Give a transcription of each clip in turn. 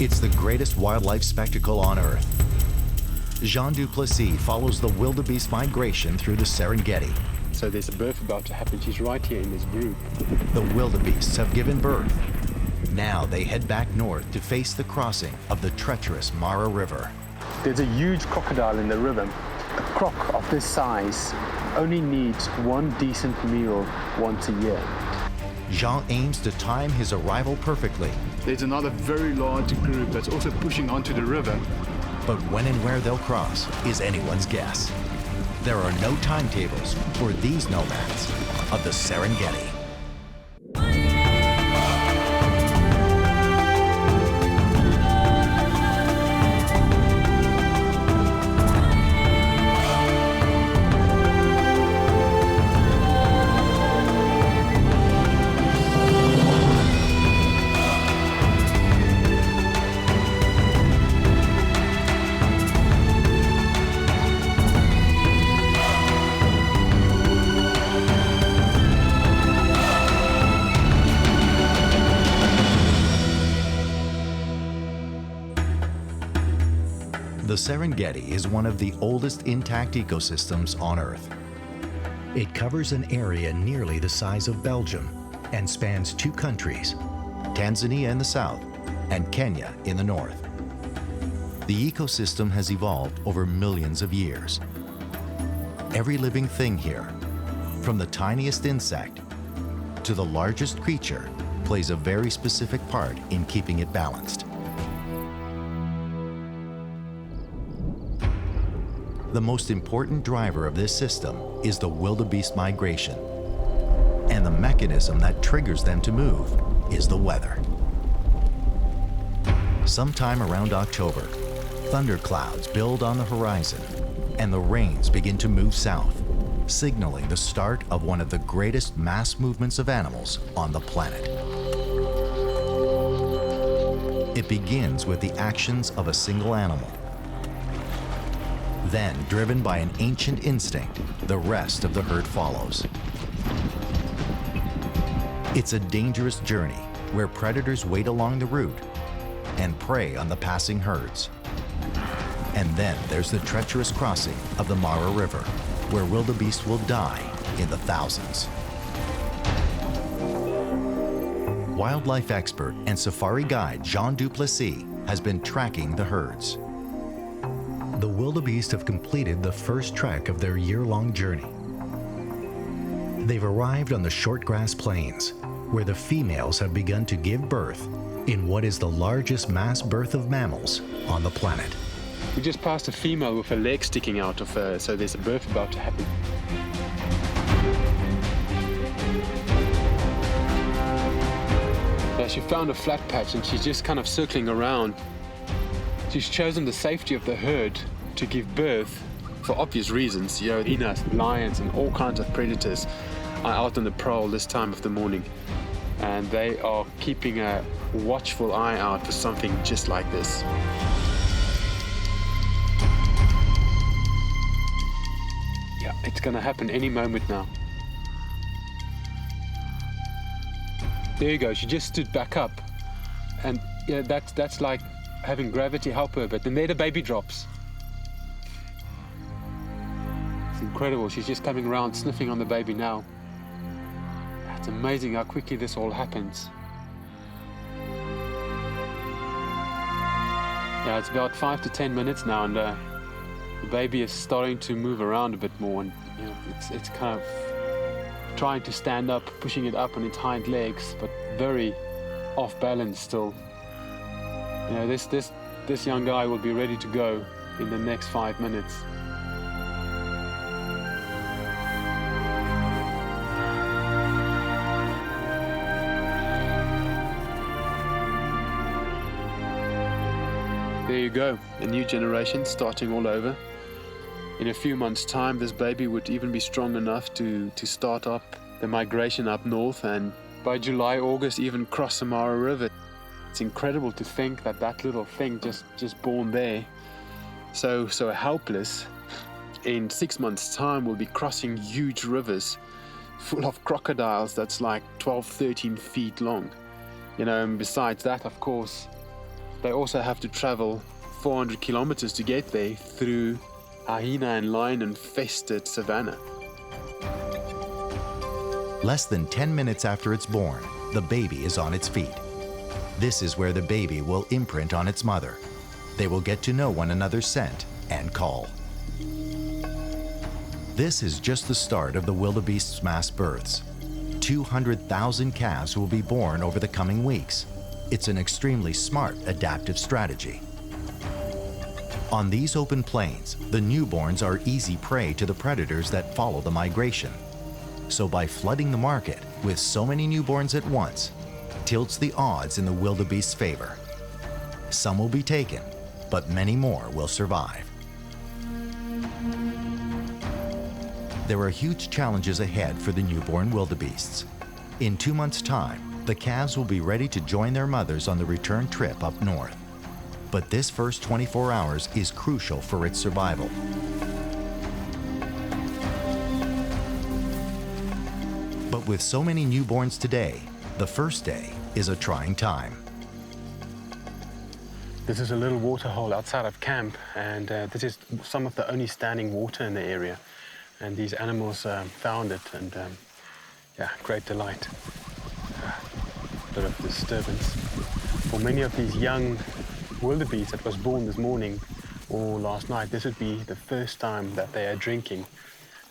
It's the greatest wildlife spectacle on Earth. Jean Duplessis follows the wildebeest migration through the Serengeti. So there's a birth about to happen. She's right here in this group. The wildebeests have given birth. Now they head back north to face the crossing of the treacherous Mara River. There's a huge crocodile in the river. A croc of this size only needs one decent meal once a year. Jean aims to time his arrival perfectly. There's another very large group that's also pushing onto the river. But when and where they'll cross is anyone's guess. There are no timetables for these nomads of the Serengeti. The Serengeti is one of the oldest intact ecosystems on Earth. It covers an area nearly the size of Belgium and spans two countries, Tanzania in the south and Kenya in the north. The ecosystem has evolved over millions of years. Every living thing here, from the tiniest insect to the largest creature, plays a very specific part in keeping it balanced. The most important driver of this system is the wildebeest migration. And the mechanism that triggers them to move is the weather. Sometime around October, thunderclouds build on the horizon and the rains begin to move south, signaling the start of one of the greatest mass movements of animals on the planet. It begins with the actions of a single animal. Then, driven by an ancient instinct, the rest of the herd follows. It's a dangerous journey where predators wait along the route and prey on the passing herds. And then there's the treacherous crossing of the Mara River, where wildebeest will die in the thousands. Wildlife expert and safari guide Jean Duplessis has been tracking the herds. The wildebeest have completed the first trek of their year-long journey. They've arrived on the short grass plains, where the females have begun to give birth in what is the largest mass birth of mammals on the planet. We just passed a female with her leg sticking out of her, so there's a birth about to happen. Yeah, she found a flat patch and she's just kind of circling around. She's chosen the safety of the herd to give birth for obvious reasons. You know, hyenas, lions, and all kinds of predators are out on the prowl this time of the morning. And they are keeping a watchful eye out for something just like this. Yeah, it's gonna happen any moment now. There you go, she just stood back up. And yeah, that's like having gravity help her, but then there the baby drops. It's incredible, she's just coming around sniffing on the baby now. It's amazing how quickly this all happens. Yeah, it's about 5 to 10 minutes now, and the baby is starting to move around a bit more, and you know, it's kind of trying to stand up, pushing it up on its hind legs, but very off balance still. You know, this young guy will be ready to go in the next 5 minutes. There you go, a new generation starting all over. In a few months' time, this baby would even be strong enough to start up the migration up north, and by July, August, even cross the Mara River. It's incredible to think that that little thing just born there, so helpless, in 6 months' time will be crossing huge rivers full of crocodiles that's like 12, 13 feet long. You know, and besides that, of course, They also have to travel 400 kilometers to get there through hyena and lion infested savanna. Less than 10 minutes after it's born, the baby is on its feet. This is where the baby will imprint on its mother. They will get to know one another's scent and call. This is just the start of the wildebeest's mass births. 200,000 calves will be born over the coming weeks. It's an extremely smart adaptive strategy. On these open plains, the newborns are easy prey to the predators that follow the migration. So by flooding the market with so many newborns at once, tilts the odds in the wildebeest's favor. Some will be taken, but many more will survive. There are huge challenges ahead for the newborn wildebeests. In 2 months' time, the calves will be ready to join their mothers on the return trip up north. But this first 24 hours is crucial for its survival. But with so many newborns today, the first day is a trying time. This is a little waterhole outside of camp, and this is some of the only standing water in the area. And these animals found it, and yeah, great delight. A bit of disturbance. For many of these young wildebeest that was born this morning or last night, this would be the first time that they are drinking.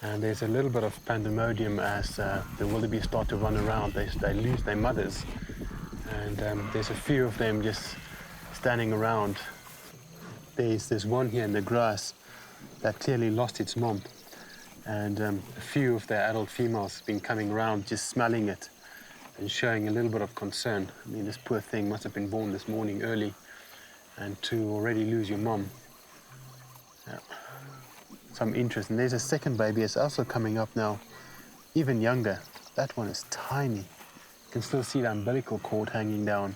And there's a little bit of pandemonium as the wildebeest start to run around. They lose their mothers, and there's a few of them just standing around. There's one here in the grass that clearly lost its mom, and a few of the adult females have been coming around just smelling it and showing a little bit of concern. I mean, this poor thing must have been born this morning early, and to already lose your mom. Yeah. Some interest. And there's a second baby that's also coming up now, even younger. That one is tiny. You can still see the umbilical cord hanging down.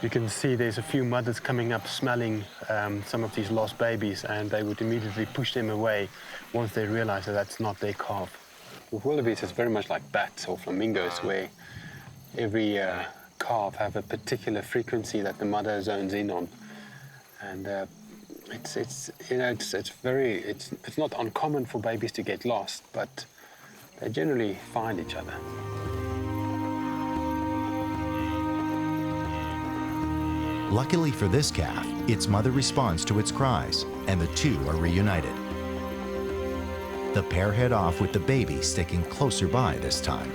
You can see there's a few mothers coming up smelling some of these lost babies, and they would immediately push them away once they realize that that's not their calf. With wildebeest, it's very much like bats or flamingos, where every calf have a particular frequency that the mother zones in on, and it's not uncommon for babies to get lost, but they generally find each other. Luckily for this calf, its mother responds to its cries, and the two are reunited. The pair head off with the baby sticking closer by this time.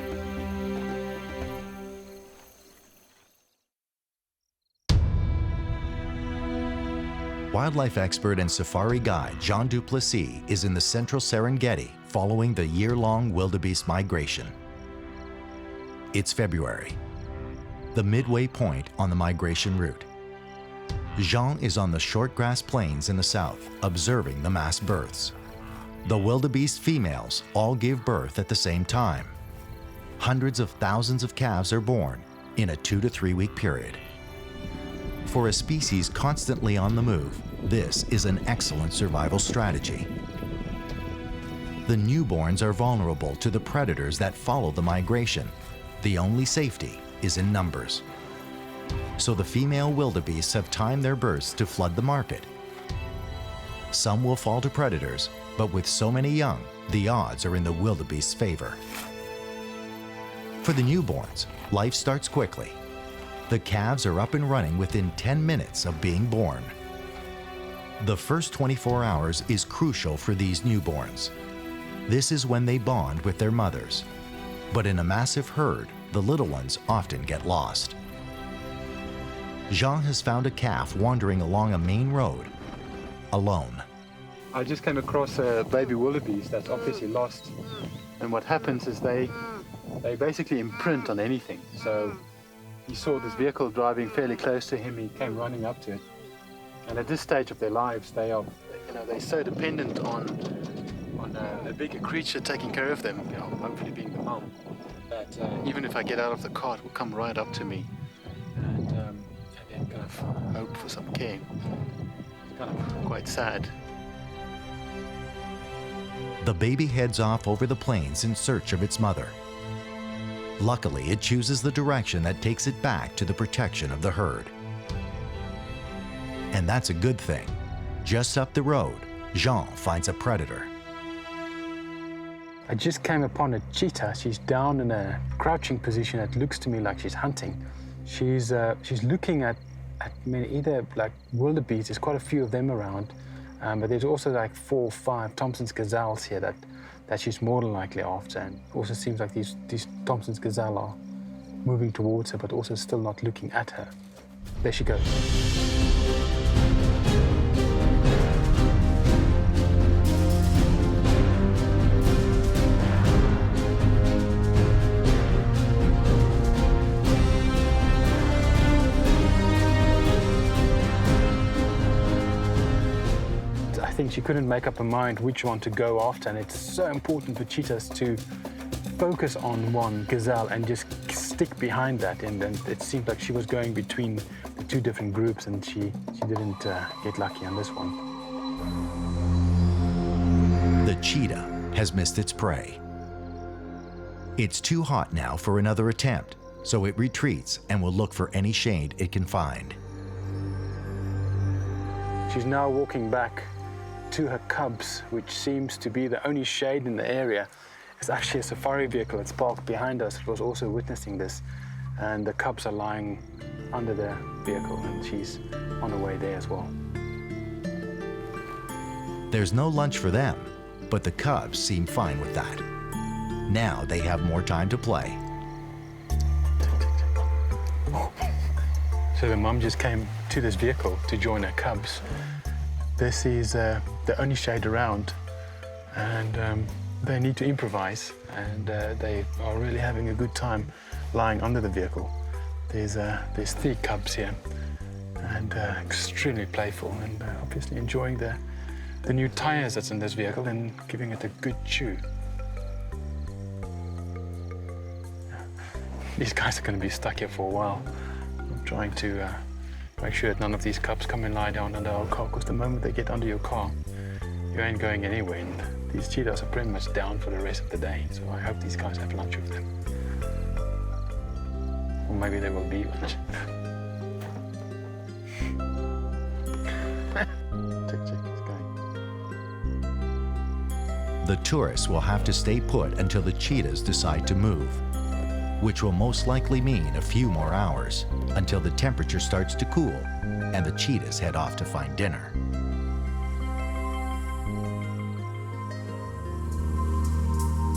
Wildlife expert and safari guide Jean Duplessis is in the central Serengeti following the year-long wildebeest migration. It's February, the midway point on the migration route. Jean is on the short grass plains in the south, observing the mass births. The wildebeest females all give birth at the same time. Hundreds of thousands of calves are born in a 2 to 3 week period. For a species constantly on the move, this is an excellent survival strategy. The newborns are vulnerable to the predators that follow the migration. The only safety is in numbers. So the female wildebeests have timed their births to flood the market. Some will fall to predators, but with so many young, the odds are in the wildebeest's favor. For the newborns, life starts quickly. The calves are up and running within 10 minutes of being born. The first 24 hours is crucial for these newborns. This is when they bond with their mothers. But in a massive herd, the little ones often get lost. Jean has found a calf wandering along a main road, alone. I just came across a baby wildebeest that's obviously lost, and what happens is they basically imprint on anything. So he saw this vehicle driving fairly close to him. He came running up to it, and at this stage of their lives, they're so dependent on a bigger creature taking care of them, hopefully being the mom, that even if I get out of the car, it will come right up to me and then kind of hope for some care. It's kind of quite sad. The baby heads off over the plains in search of its mother. Luckily, it chooses the direction that takes it back to the protection of the herd. And that's a good thing. Just up the road, Jean finds a predator. I just came upon a cheetah. She's down in a crouching position. It looks to me like she's hunting. She's looking at either like wildebeest. There's quite a few of them around, but there's also like 4 or 5 Thompson's gazelles here that she's more than likely after. And it also seems like these Thompson's gazelle are moving towards her, but also still not looking at her. There she goes. I think she couldn't make up her mind which one to go after, and it's so important for cheetahs to focus on one gazelle and just stick behind that. And it seemed like she was going between the 2 different groups, and she didn't get lucky on this one. The cheetah has missed its prey. It's too hot now for another attempt, so it retreats and will look for any shade it can find. She's now walking back to her cubs, which seems to be the only shade in the area. It's actually a safari vehicle that's parked behind us. It was also witnessing this, and the cubs are lying under the vehicle, and she's on her way there as well. There's no lunch for them, but the cubs seem fine with that. Now they have more time to play. So the mum just came to this vehicle to join her cubs. This is the only shade around, and they need to improvise, and they are really having a good time lying under the vehicle. There's 3 cubs here, and extremely playful, and obviously enjoying the new tires that's in this vehicle and giving it a good chew. These guys are going to be stuck here for a while. I'm trying to make sure that none of these cubs come and lie down under our car, because the moment they get under your car, you ain't going anywhere. And these cheetahs are pretty much down for the rest of the day, so I hope these guys have lunch with them. Or maybe there will be lunch. Check, it's going. The tourists will have to stay put until the cheetahs decide to move, which will most likely mean a few more hours until the temperature starts to cool and the cheetahs head off to find dinner.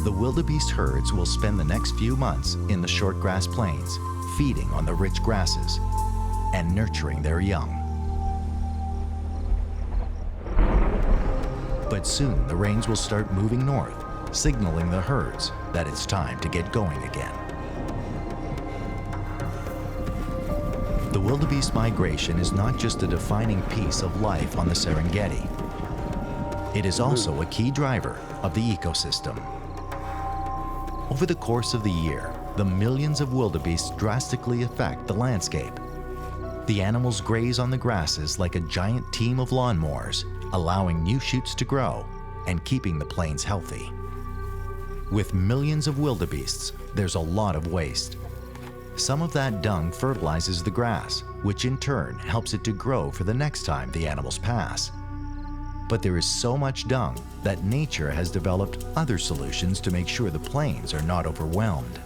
The wildebeest herds will spend the next few months in the short grass plains, feeding on the rich grasses and nurturing their young. But soon the rains will start moving north, signaling the herds that it's time to get going again. The wildebeest migration is not just a defining piece of life on the Serengeti. It is also a key driver of the ecosystem. Over the course of the year, the millions of wildebeest drastically affect the landscape. The animals graze on the grasses like a giant team of lawnmowers, allowing new shoots to grow and keeping the plains healthy. With millions of wildebeests, there's a lot of waste. Some of that dung fertilizes the grass, which in turn helps it to grow for the next time the animals pass. But there is so much dung that nature has developed other solutions to make sure the plains are not overwhelmed.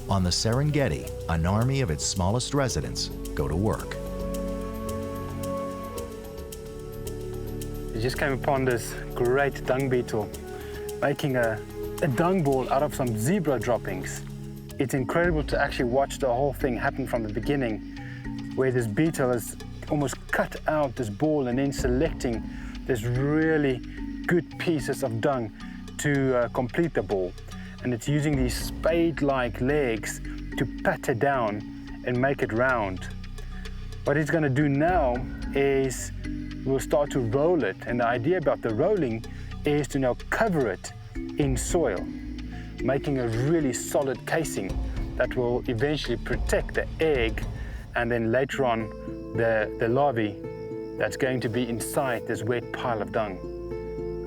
On the Serengeti, an army of its smallest residents go to work. We just came upon this great dung beetle making a dung ball out of some zebra droppings. It's incredible to actually watch the whole thing happen from the beginning, where this beetle has almost cut out this ball and then selecting this really good pieces of dung to complete the ball. And it's using these spade-like legs to pat it down and make it round. What it's going to do now is we'll start to roll it, and the idea about the rolling is to now cover it in soil, making a really solid casing that will eventually protect the egg and then later on the larvae that's going to be inside this wet pile of dung.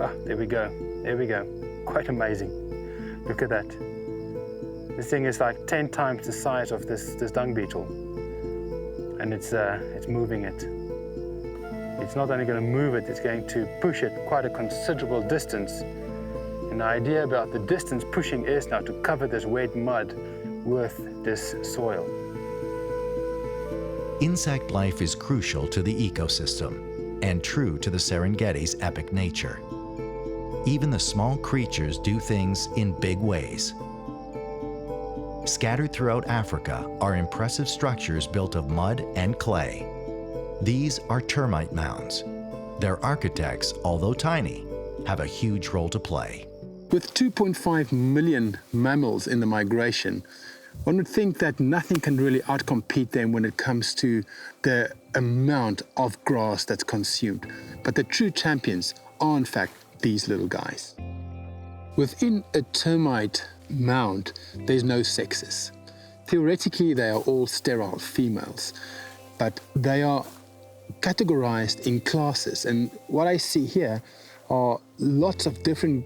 Ah, there we go, quite amazing. Look at that. This thing is like 10 times the size of this dung beetle. And it's moving it. It's not only going to move it, it's going to push it quite a considerable distance. And the idea about the distance pushing is now to cover this wet mud with this soil. Insect life is crucial to the ecosystem and true to the Serengeti's epic nature. Even the small creatures do things in big ways. Scattered throughout Africa are impressive structures built of mud and clay. These are termite mounds. Their architects, although tiny, have a huge role to play. With 2.5 million mammals in the migration, one would think that nothing can really outcompete them when it comes to the amount of grass that's consumed. But the true champions are, in fact, these little guys. Within a termite mound, there's no sexes. Theoretically, they are all sterile females, but they are categorized in classes. And what I see here are lots of different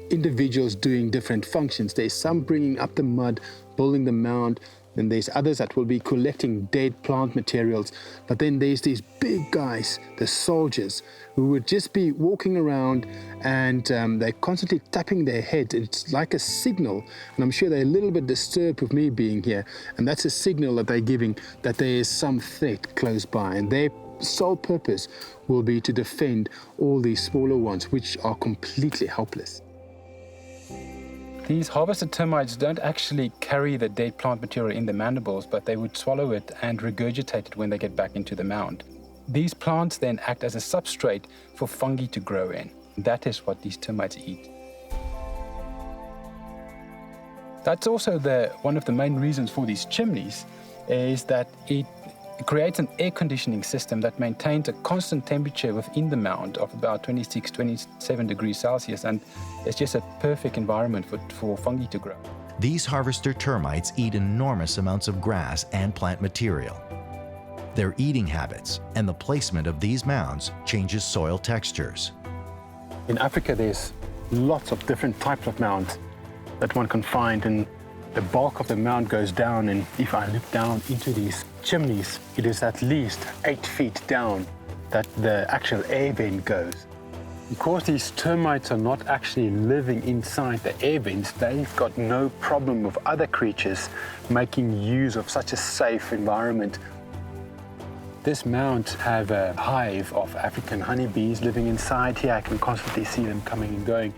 individuals doing different functions. There's some bringing up the mud, building the mound, and there's others that will be collecting dead plant materials. But then there's these big guys, the soldiers, who would just be walking around and they're constantly tapping their head. It's like a signal, and I'm sure they're a little bit disturbed with me being here, and that's a signal that they're giving that there is some threat close by, and their sole purpose will be to defend all these smaller ones, which are completely helpless. These harvested termites don't actually carry the dead plant material in the mandibles, but they would swallow it and regurgitate it when they get back into the mound. These plants then act as a substrate for fungi to grow in. That is what these termites eat. That's also one of the main reasons for these chimneys, is that it creates an air conditioning system that maintains a constant temperature within the mound of about 26, 27 degrees Celsius, and it's just a perfect environment for fungi to grow. These harvester termites eat enormous amounts of grass and plant material. Their eating habits and the placement of these mounds changes soil textures. In Africa, there's lots of different types of mounds that one can find, and the bulk of the mound goes down, and if I look down into these chimneys, it is at least 8 feet down that the actual air vent goes. Because these termites are not actually living inside the air vents, they've got no problem with other creatures making use of such a safe environment. This mound have a hive of African honeybees living inside here. I can constantly see them coming and going.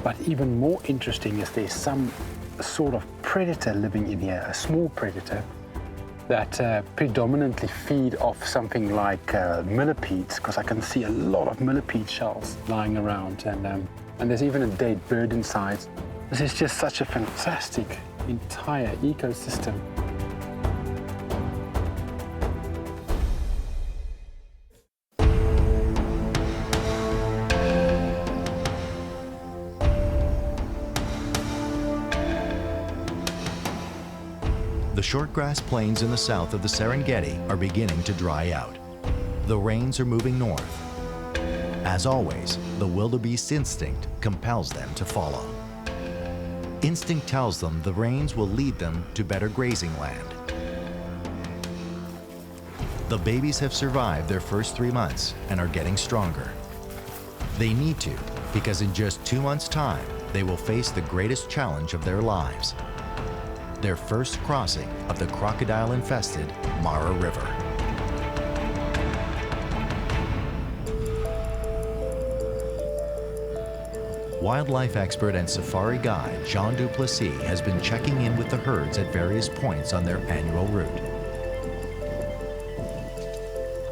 But even more interesting is there's some sort of predator living in here, a small predator that predominantly feed off something like millipedes, because I can see a lot of millipede shells lying around, and there's even a dead bird inside. This is just such a fantastic entire ecosystem. The shortgrass plains in the south of the Serengeti are beginning to dry out. The rains are moving north. As always, the wildebeest's instinct compels them to follow. Instinct tells them the rains will lead them to better grazing land. The babies have survived their first 3 months and are getting stronger. They need to, because in just 2 months' time, they will face the greatest challenge of their lives: their first crossing of the crocodile-infested Mara River. Wildlife expert and safari guide Jean Duplessis has been checking in with the herds at various points on their annual route.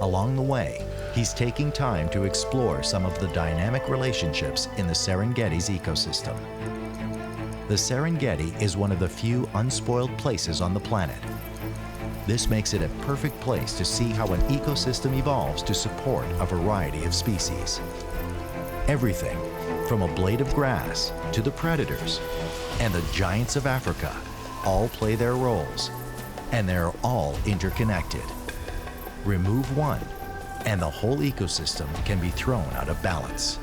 Along the way, he's taking time to explore some of the dynamic relationships in the Serengeti's ecosystem. The Serengeti is one of the few unspoiled places on the planet. This makes it a perfect place to see how an ecosystem evolves to support a variety of species. Everything from a blade of grass to the predators and the giants of Africa all play their roles, and they're all interconnected. Remove one, and the whole ecosystem can be thrown out of balance.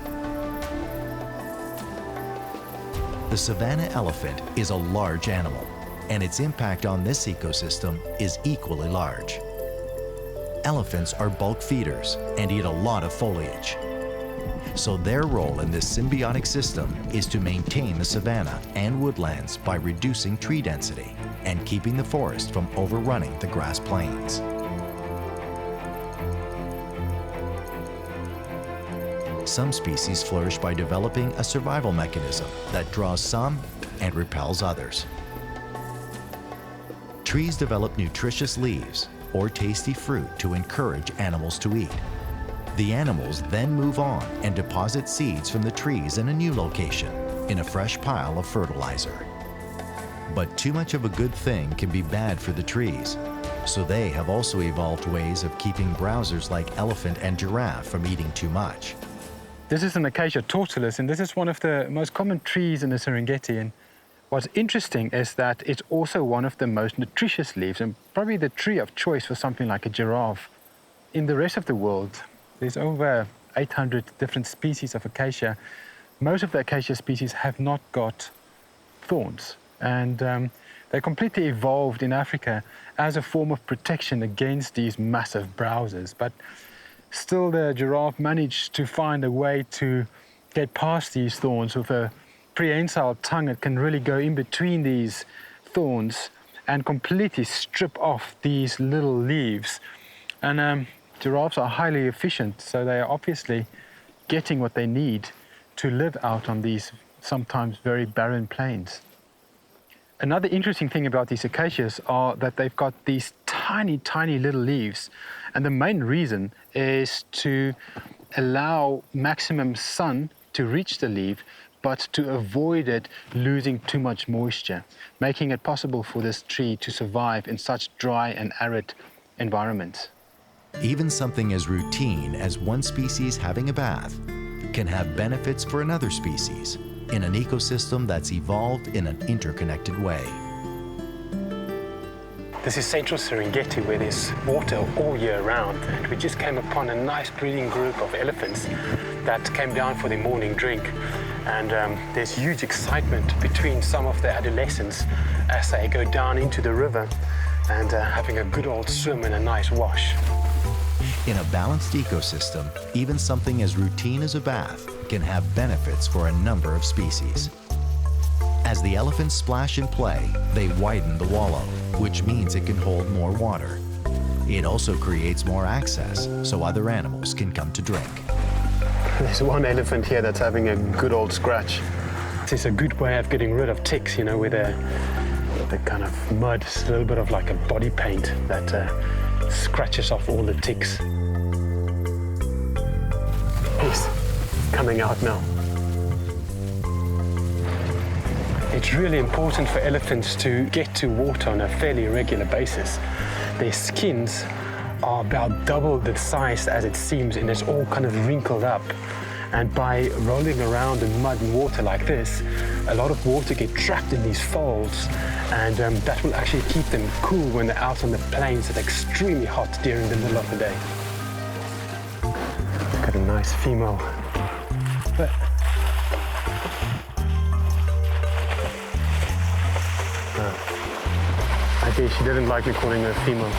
The savanna elephant is a large animal, and its impact on this ecosystem is equally large. Elephants are bulk feeders and eat a lot of foliage. So their role in this symbiotic system is to maintain the savanna and woodlands by reducing tree density and keeping the forest from overrunning the grass plains. Some species flourish by developing a survival mechanism that draws some and repels others. Trees develop nutritious leaves or tasty fruit to encourage animals to eat. The animals then move on and deposit seeds from the trees in a new location, in a fresh pile of fertilizer. But too much of a good thing can be bad for the trees, so they have also evolved ways of keeping browsers like elephant and giraffe from eating too much. This is an Acacia tortilis, and this is one of the most common trees in the Serengeti. And what's interesting is that it's also one of the most nutritious leaves, and probably the tree of choice for something like a giraffe. In the rest of the world, there's over 800 different species of acacia. Most of the acacia species have not got thorns, and they completely evolved in Africa as a form of protection against these massive browsers. But still, the giraffe managed to find a way to get past these thorns with a prehensile tongue that can really go in between these thorns and completely strip off these little leaves. And giraffes are highly efficient, so they are obviously getting what they need to live out on these sometimes very barren plains. Another interesting thing about these acacias are that they've got these tiny, tiny little leaves. And the main reason is to allow maximum sun to reach the leaf, but to avoid it losing too much moisture, making it possible for this tree to survive in such dry and arid environments. Even something as routine as one species having a bath can have benefits for another species in an ecosystem that's evolved in an interconnected way. This is central Serengeti, where there's water all year round, and we just came upon a nice breeding group of elephants that came down for their morning drink. And there's huge excitement between some of the adolescents as they go down into the river and having a good old swim and a nice wash. In a balanced ecosystem, even something as routine as a bath can have benefits for a number of species. As the elephants splash and play, they widen the wallow, which means it can hold more water. It also creates more access so other animals can come to drink. There's one elephant here that's having a good old scratch. This is a good way of getting rid of ticks, you know, with the kind of mud. It's a little bit of like a body paint that scratches off all the ticks. He's coming out now. It's really important for elephants to get to water on a fairly regular basis. Their skins are about double the size as it seems, and it's all kind of wrinkled up. And by rolling around in mud and water like this, a lot of water gets trapped in these folds, and that will actually keep them cool when they're out on the plains that are extremely hot during the middle of the day. Got a nice female. But I think she didn't like me calling her a female.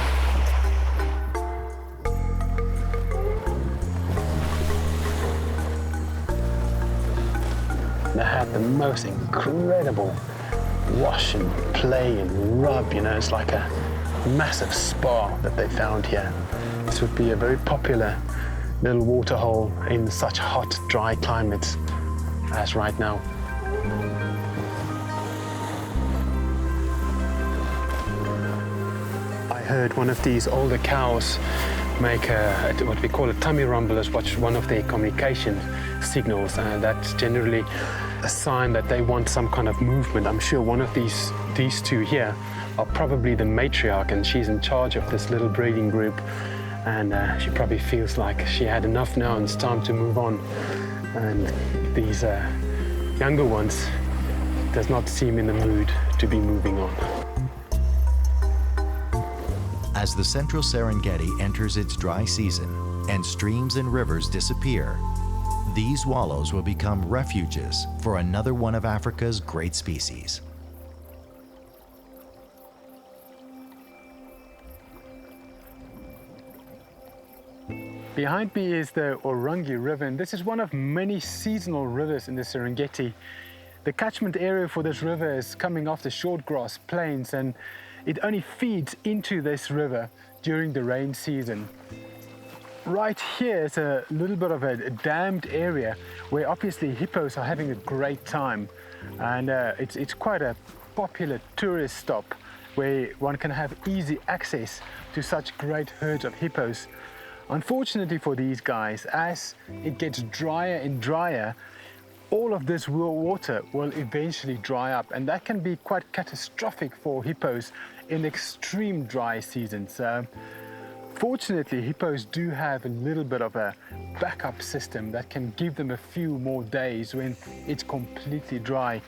They had the most incredible wash and play and rub, you know, it's like a massive spa that they found here. This would be a very popular little water hole in such hot, dry climates as right now. I heard one of these older cows make what we call a tummy rumble as one of their communication signals. That's generally a sign that they want some kind of movement. I'm sure one of these two here are probably the matriarch, and she's in charge of this little breeding group, and she probably feels like she had enough now and it's time to move on. And these younger ones does not seem in the mood to be moving on. As the central Serengeti enters its dry season and streams and rivers disappear, these wallows will become refuges for another one of Africa's great species. Behind me is the Tarangire River, and this is one of many seasonal rivers in the Serengeti. The catchment area for this river is coming off the short grass plains, and it only feeds into this river during the rain season. Right here is a little bit of a dammed area where obviously hippos are having a great time, and it's quite a popular tourist stop where one can have easy access to such great herds of hippos. Unfortunately for these guys, as it gets drier and drier, all of this water will eventually dry up, and that can be quite catastrophic for hippos in extreme dry seasons. Fortunately, hippos do have a little bit of a backup system that can give them a few more days when it's completely dry.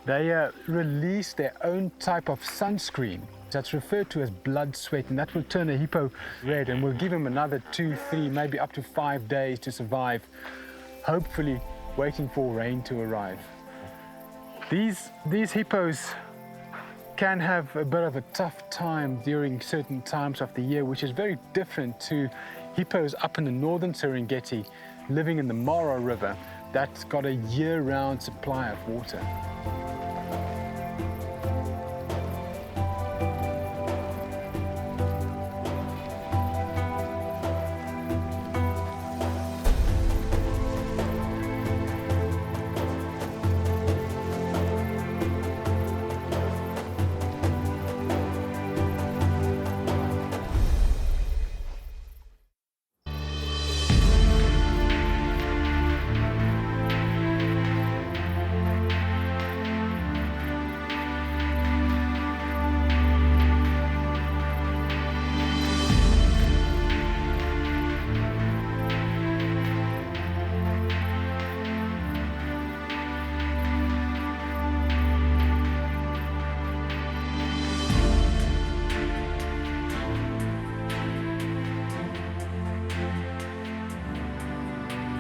They release their own type of sunscreen that's referred to as blood sweat, and that will turn a hippo red and will give him another 2, 3, maybe up to 5 days to survive, hopefully waiting for rain to arrive. These hippos can have a bit of a tough time during certain times of the year, which is very different to hippos up in the northern Serengeti living in the Manyara River that's got a year-round supply of water.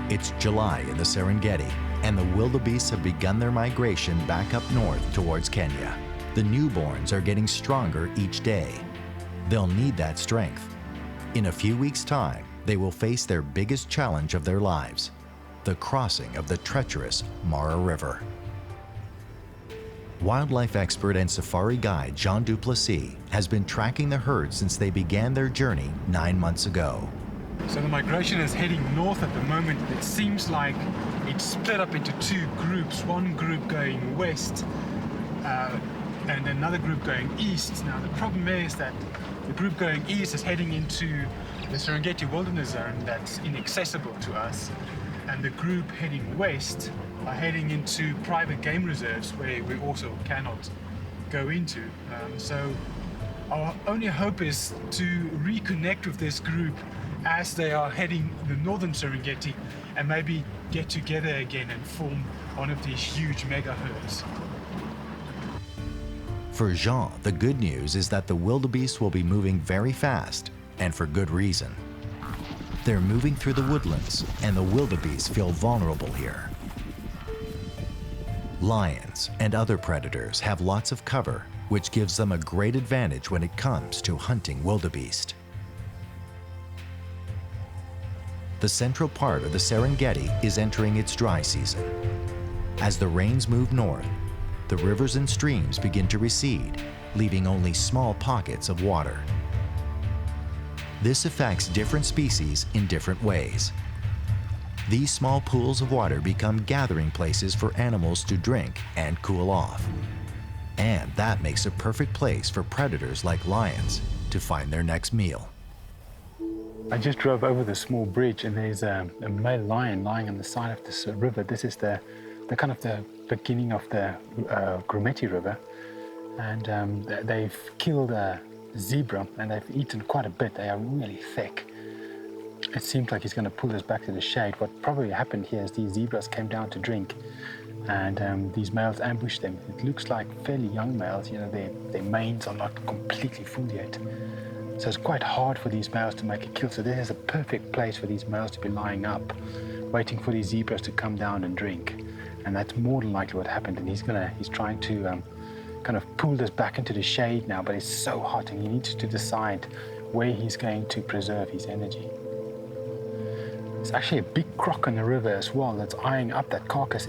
It's July in the Serengeti, and the wildebeests have begun their migration back up north towards Kenya. The newborns are getting stronger each day. They'll need that strength. In a few weeks' time, they will face their biggest challenge of their lives, the crossing of the treacherous Manyara River. Wildlife expert and safari guide Jean Duplessis has been tracking the herd since they began their journey 9 months ago. So the migration is heading north at the moment. It seems like it's split up into 2 groups, one group going west and another group going east. Now the problem is that the group going east is heading into the Serengeti wilderness zone that's inaccessible to us, and the group heading west are heading into private game reserves where we also cannot go into. So our only hope is to reconnect with this group as they are heading the northern Serengeti and maybe get together again and form one of these huge mega herds. For Jean, the good news is that the wildebeest will be moving very fast, and for good reason. They're moving through the woodlands, and the wildebeest feel vulnerable here. Lions and other predators have lots of cover, which gives them a great advantage when it comes to hunting wildebeest. The central part of the Serengeti is entering its dry season. As the rains move north, the rivers and streams begin to recede, leaving only small pockets of water. This affects different species in different ways. These small pools of water become gathering places for animals to drink and cool off. And that makes a perfect place for predators like lions to find their next meal. I just drove over the small bridge, and there's a male lion lying on the side of this river. This is the kind of the beginning of the Grumeti River, and they've killed a zebra, and they've eaten quite a bit. They are really thick. It seems like he's going to pull us back to the shade. What probably happened here is these zebras came down to drink, and these males ambushed them. It looks like fairly young males. You know, their manes are not completely full yet. So it's quite hard for these males to make a kill. So this is a perfect place for these males to be lying up, waiting for these zebras to come down and drink. And that's more than likely what happened. And he's trying to kind of pull this back into the shade now, but it's so hot, and he needs to decide where he's going to preserve his energy. There's actually a big croc in the river as well that's eyeing up that carcass.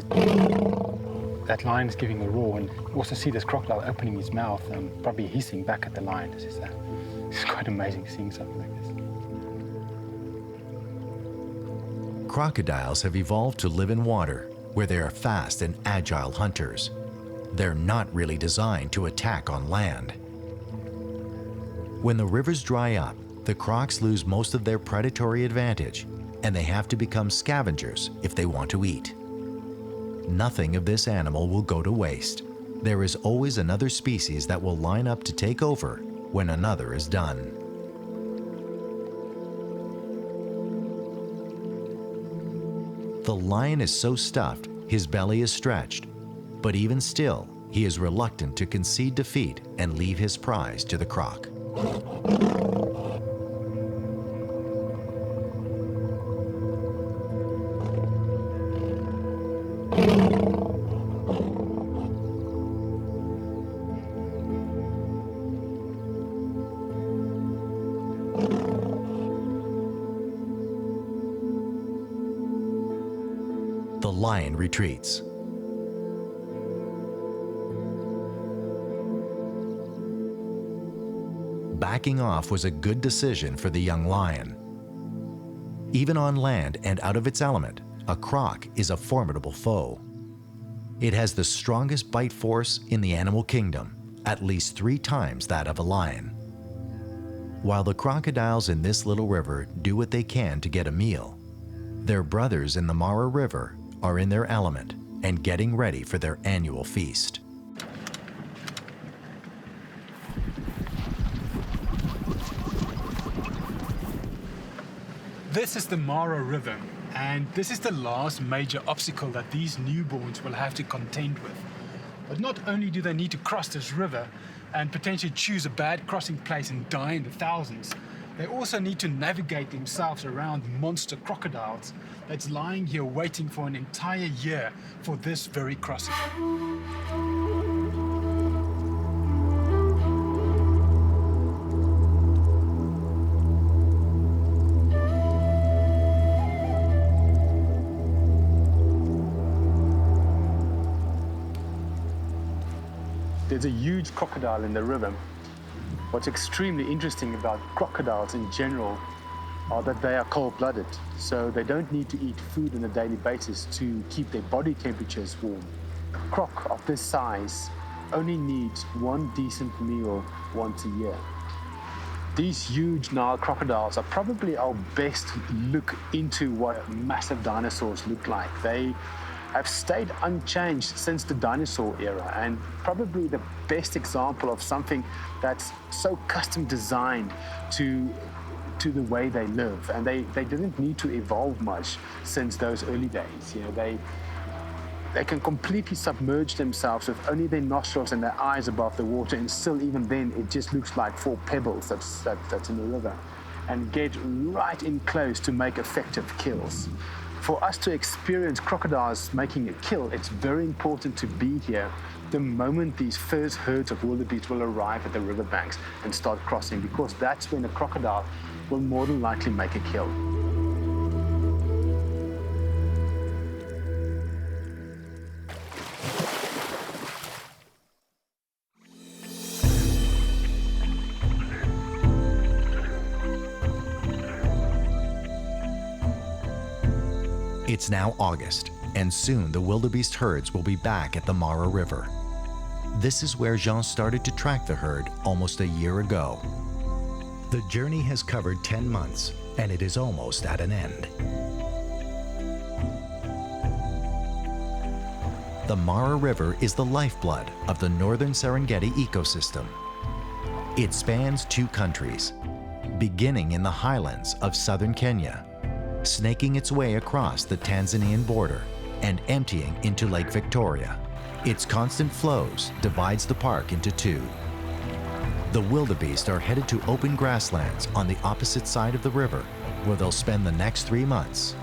That lion is giving a roar, and you also see this crocodile opening his mouth and probably hissing back at the lion. It's quite amazing seeing something like this. Crocodiles have evolved to live in water, where they are fast and agile hunters. They're not really designed to attack on land. When the rivers dry up, the crocs lose most of their predatory advantage, and they have to become scavengers if they want to eat. Nothing of this animal will go to waste. There is always another species that will line up to take over when another is done. The lion is so stuffed, his belly is stretched, but even still, he is reluctant to concede defeat and leave his prize to the croc. The lion retreats. Backing off was a good decision for the young lion. Even on land and out of its element, a croc is a formidable foe. It has the strongest bite force in the animal kingdom, at least 3 times that of a lion. While the crocodiles in this little river do what they can to get a meal, their brothers in the Mara River are in their element and getting ready for their annual feast. This is the Mara River, and this is the last major obstacle that these newborns will have to contend with. But not only do they need to cross this river and potentially choose a bad crossing place and die in the thousands, they also need to navigate themselves around monster crocodiles that's lying here waiting for an entire year for this very crossing. There's a huge crocodile in the river. What's extremely interesting about crocodiles in general are that they are cold-blooded, so they don't need to eat food on a daily basis to keep their body temperatures warm. A croc of this size only needs one decent meal once a year. These huge Nile crocodiles are probably our best look into what massive dinosaurs look like. They have stayed unchanged since the dinosaur era, and probably the best example of something that's so custom designed to the way they live. And they didn't need to evolve much since those early days. You know, they can completely submerge themselves with only their nostrils and their eyes above the water, and still even then it just looks like 4 pebbles that's in the river, and get right in close to make effective kills. For us to experience crocodiles making a kill, it's very important to be here the moment these first herds of wildebeest will arrive at the riverbanks and start crossing, because that's when a crocodile will more than likely make a kill. It's now August, and soon the wildebeest herds will be back at the Mara River. This is where Jean started to track the herd almost a year ago. The journey has covered 10 months, and it is almost at an end. The Mara River is the lifeblood of the northern Serengeti ecosystem. It spans 2 countries, beginning in the highlands of southern Kenya, snaking its way across the Tanzanian border and emptying into Lake Victoria. Its constant flows divides the park into 2. The wildebeest are headed to open grasslands on the opposite side of the river, where they'll spend the next 3 months.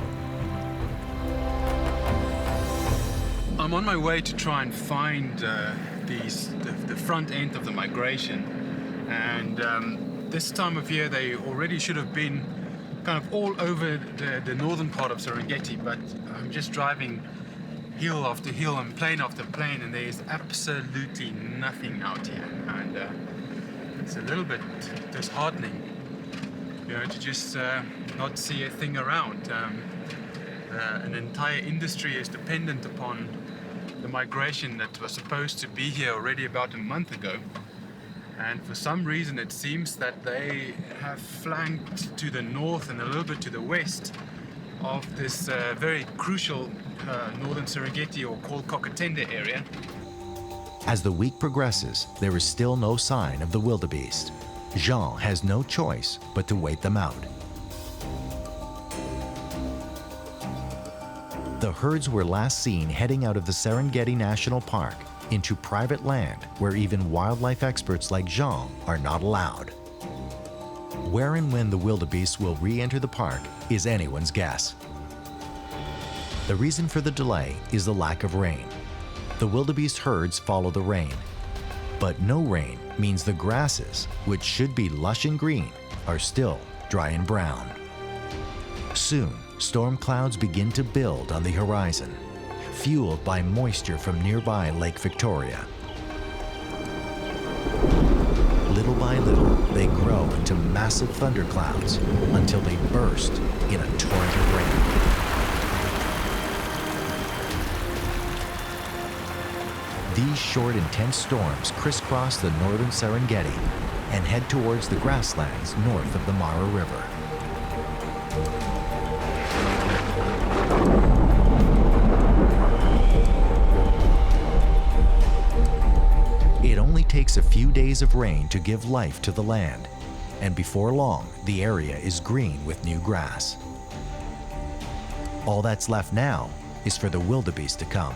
I'm on my way to try and find the front end of the migration, and this time of year they already should have been kind of all over the northern part of Serengeti, but I'm just driving hill after hill and plane after plane, and there's absolutely nothing out here, and it's a little bit disheartening, to just not see a thing around. An entire industry is dependent upon the migration that was supposed to be here already about a month ago, and for some reason it seems that they have flanked to the north and a little bit to the west of this very crucial northern Serengeti, or called Kokatenda area. As the week progresses, there is still no sign of the wildebeest. Jean has no choice but to wait them out. The herds were last seen heading out of the Serengeti National Park into private land where even wildlife experts like Jean are not allowed. Where and when the wildebeest will re-enter the park is anyone's guess. The reason for the delay is the lack of rain. The wildebeest herds follow the rain, but no rain means the grasses, which should be lush and green, are still dry and brown. Soon, storm clouds begin to build on the horizon, fueled by moisture from nearby Lake Victoria. Little by little, they grow into massive thunderclouds until they burst in a torrent of rain. These short, intense storms crisscross the northern Serengeti and head towards the grasslands north of the Mara River. It only takes a few days of rain to give life to the land, and before long, the area is green with new grass. All that's left now is for the wildebeest to come.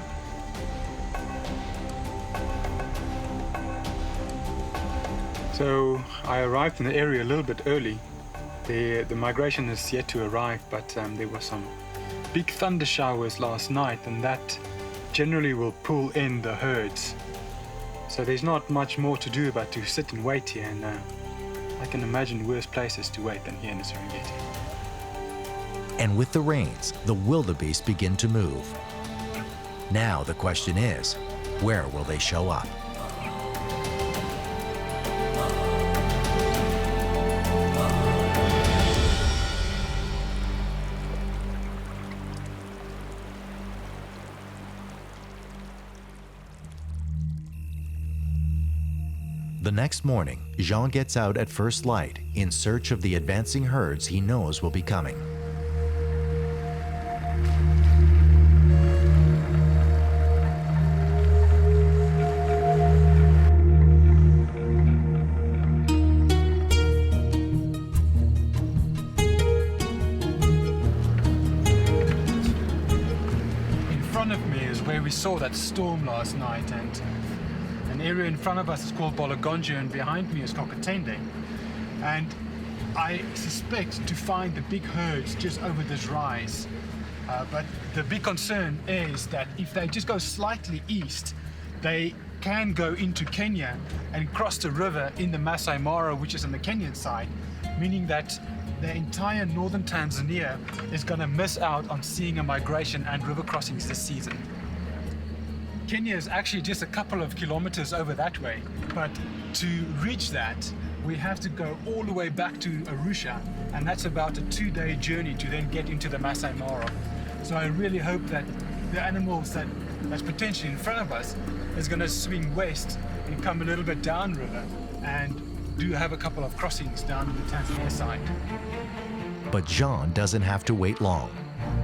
So I arrived in the area a little bit early. The migration is yet to arrive, but there were some big thunder showers last night, and that generally will pull in the herds. So there's not much more to do but to sit and wait here, and I can imagine worse places to wait than here in the Serengeti. And with the rains, the wildebeest begin to move. Now the question is, where will they show up? The next morning, Jean gets out at first light in search of the advancing herds he knows will be coming. In front of me is where we saw that storm last night, and an area in front of us is called Bolagonja, and behind me is Kokatende. And I suspect to find the big herds just over this rise. But the big concern is that if they just go slightly east, they can go into Kenya and cross the river in the Masai Mara, which is on the Kenyan side, meaning that the entire northern Tanzania is going to miss out on seeing a migration and river crossings this season. Kenya is actually just a couple of kilometers over that way, but to reach that, we have to go all the way back to Arusha, and that's about a 2-day journey to then get into the Masai Mara. So I really hope that the animals that's potentially in front of us is going to swing west and come a little bit downriver, and do have a couple of crossings down the Tanzania side. But Jean doesn't have to wait long.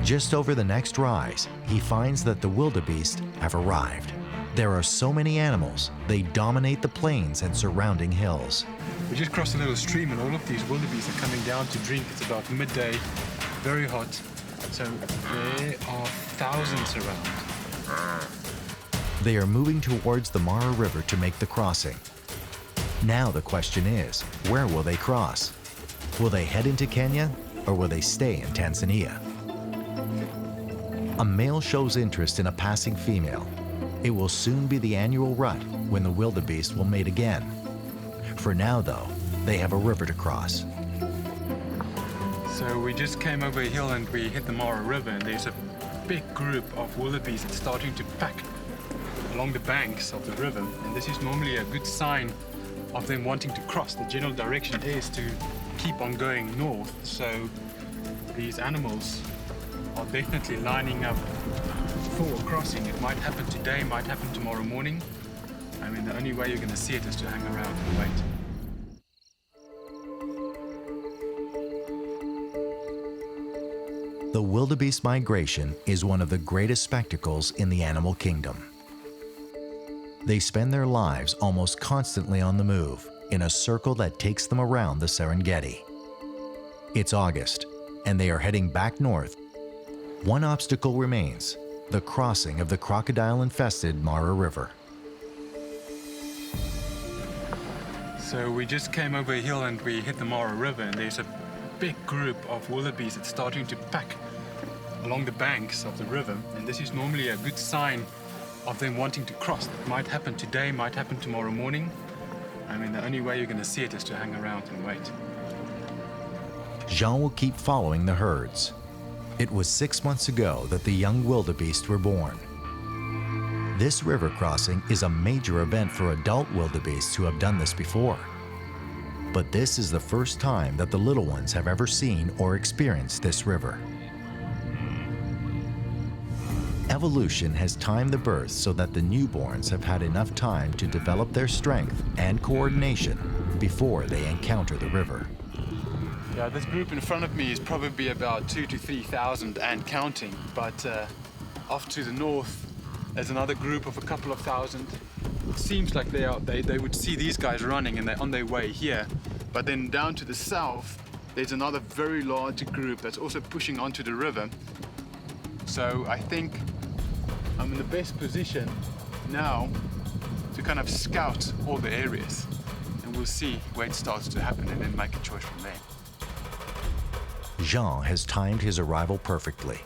Just over the next rise, he finds that the wildebeest have arrived. There are so many animals, they dominate the plains and surrounding hills. We just crossed a little stream, and all of these wildebeest are coming down to drink. It's about midday, very hot. So there are thousands around. They are moving towards the Mara River to make the crossing. Now the question is, where will they cross? Will they head into Kenya, or will they stay in Tanzania? A male shows interest in a passing female. It will soon be the annual rut when the wildebeest will mate again. For now, though, they have a river to cross. So we just came over a hill and we hit the Manyara River, and there's a big group of wildebeest that's starting to pack along the banks of the river, and this is normally a good sign of them wanting to cross. The general direction is to keep on going north, so these animals are definitely lining up for a crossing. It might happen today, might happen tomorrow morning. I mean, the only way you're going to see it is to hang around and wait. The wildebeest migration is one of the greatest spectacles in the animal kingdom. They spend their lives almost constantly on the move, in a circle that takes them around the Serengeti. It's August, and they are heading back north. One obstacle remains: the crossing of the crocodile-infested Manyara River. So we just came over a hill and we hit the Manyara River, and there's a big group of wildebeest that's starting to pack along the banks of the river, and this is normally a good sign of them wanting to cross. It might happen today, might happen tomorrow morning. I mean, the only way you're going to see it is to hang around and wait. Jean will keep following the herds. It was 6 months ago that the young wildebeest were born. This river crossing is a major event for adult wildebeests who have done this before. But this is the first time that the little ones have ever seen or experienced this river. Evolution has timed the birth so that the newborns have had enough time to develop their strength and coordination before they encounter the river. Yeah, this group in front of me is probably about 2,000 to 3,000 and counting, but off to the north there's another group of a couple of thousand. It seems like they would see these guys running and they're on their way here, but then down to the south there's another very large group that's also pushing onto the river. So I think I'm in the best position now to kind of scout all the areas, and we'll see where it starts to happen and then make a choice from there. Jean has timed his arrival perfectly.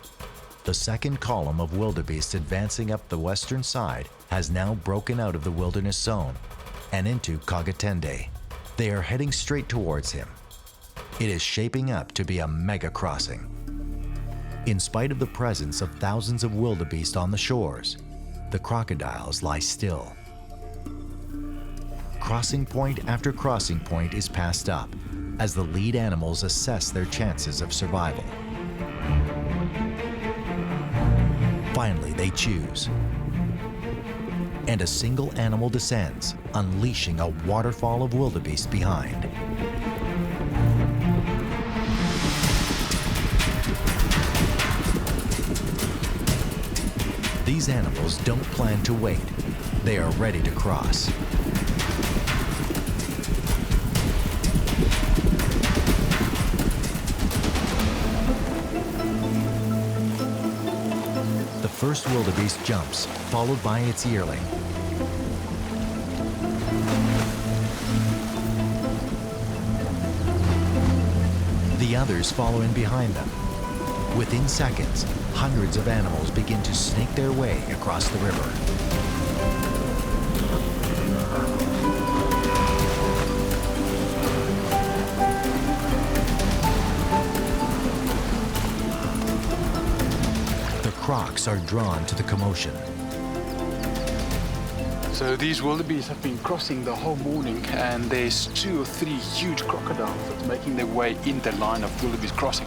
The second column of wildebeest advancing up the western side has now broken out of the wilderness zone and into Kagatende. They are heading straight towards him. It is shaping up to be a mega crossing. In spite of the presence of thousands of wildebeest on the shores, the crocodiles lie still. Crossing point after crossing point is passed up as the lead animals assess their chances of survival. Finally, they choose. And a single animal descends, unleashing a waterfall of wildebeest behind. These animals don't plan to wait. They are ready to cross. The first wildebeest jumps, followed by its yearling. The others follow in behind them. Within seconds, hundreds of animals begin to snake their way across the river. The crocs are drawn to the commotion. So these wildebeest have been crossing the whole morning, and there's 2 or 3 huge crocodiles that's making their way in the line of wildebeest crossing.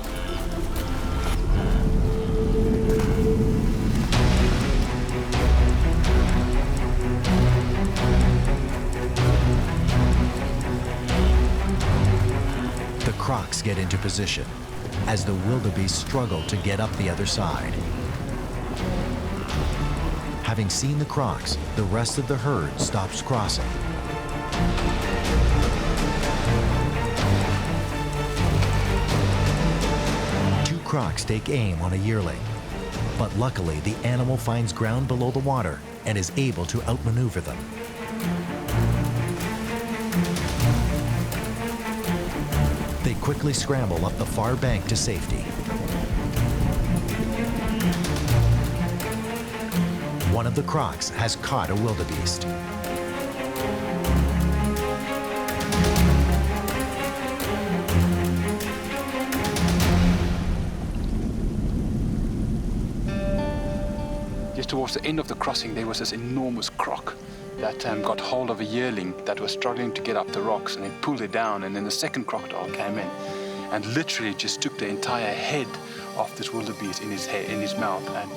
The crocs get into position as the wildebeest struggle to get up the other side. Having seen the crocs, the rest of the herd stops crossing. Two crocs take aim on a yearling, but luckily the animal finds ground below the water and is able to outmaneuver them. They quickly scramble up the far bank to safety. One of the crocs has caught a wildebeest. towards the end of the crossing, there was this enormous croc that got hold of a yearling that was struggling to get up the rocks, and it pulled it down, and then the second crocodile came in and literally just took the entire head of this wildebeest in his mouth, and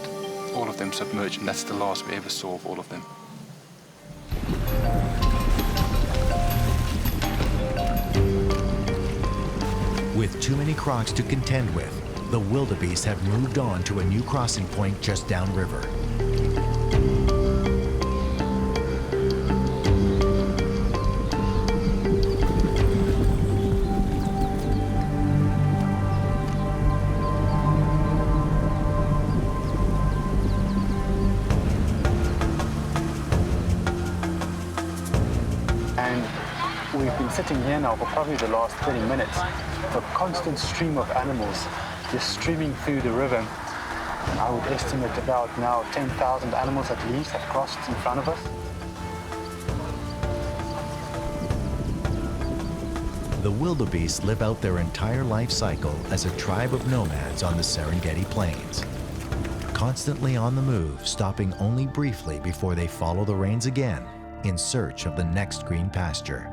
all of them submerged, and that's the last we ever saw of all of them. With too many crocs to contend with, the wildebeest have moved on to a new crossing point just downriver. We've been sitting here now for probably the last 20 minutes. A constant stream of animals just streaming through the river. And I would estimate about now 10,000 animals at least have crossed in front of us. The wildebeest live out their entire life cycle as a tribe of nomads on the Serengeti plains. Constantly on the move, stopping only briefly before they follow the rains again in search of the next green pasture.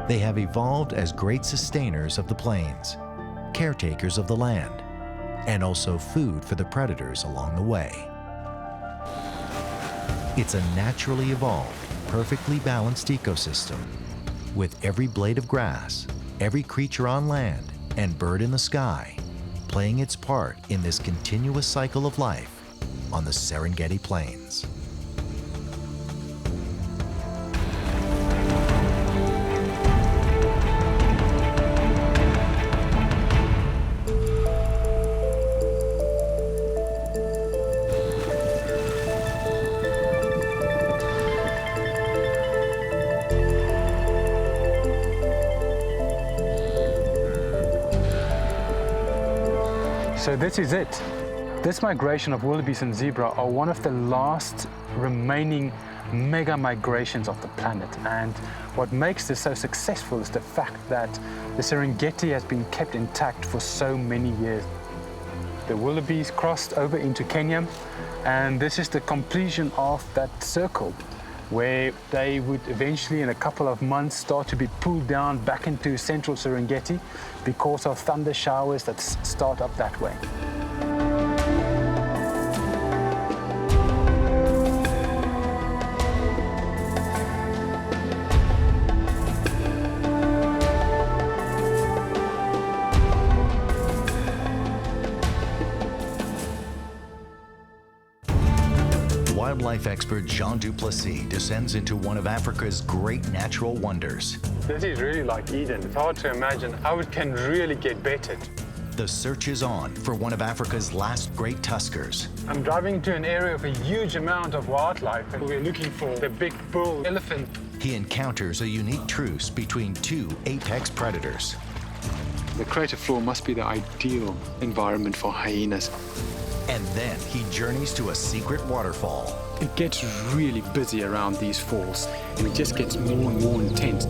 They have evolved as great sustainers of the plains, caretakers of the land, and also food for the predators along the way. It's a naturally evolved, perfectly balanced ecosystem, with every blade of grass, every creature on land, and bird in the sky playing its part in this continuous cycle of life on the Serengeti plains. So this is it. This migration of wildebeest and zebra are one of the last remaining mega migrations of the planet. And what makes this so successful is the fact that the Serengeti has been kept intact for so many years. The wildebeest crossed over into Kenya, and this is the completion of that circle, where they would eventually, in a couple of months, start to be pulled down back into central Serengeti because of thunder showers that start up that way. Wildlife expert Jean Duplessis descends into one of Africa's great natural wonders. This is really like Eden. It's hard to imagine how it can really get better. The search is on for one of Africa's last great tuskers. I'm driving to an area of a huge amount of wildlife, and we're looking for the big bull elephant. He encounters a unique truce between two apex predators. The crater floor must be the ideal environment for hyenas. And then he journeys to a secret waterfall. It gets really busy around these falls, and it just gets more and more intense.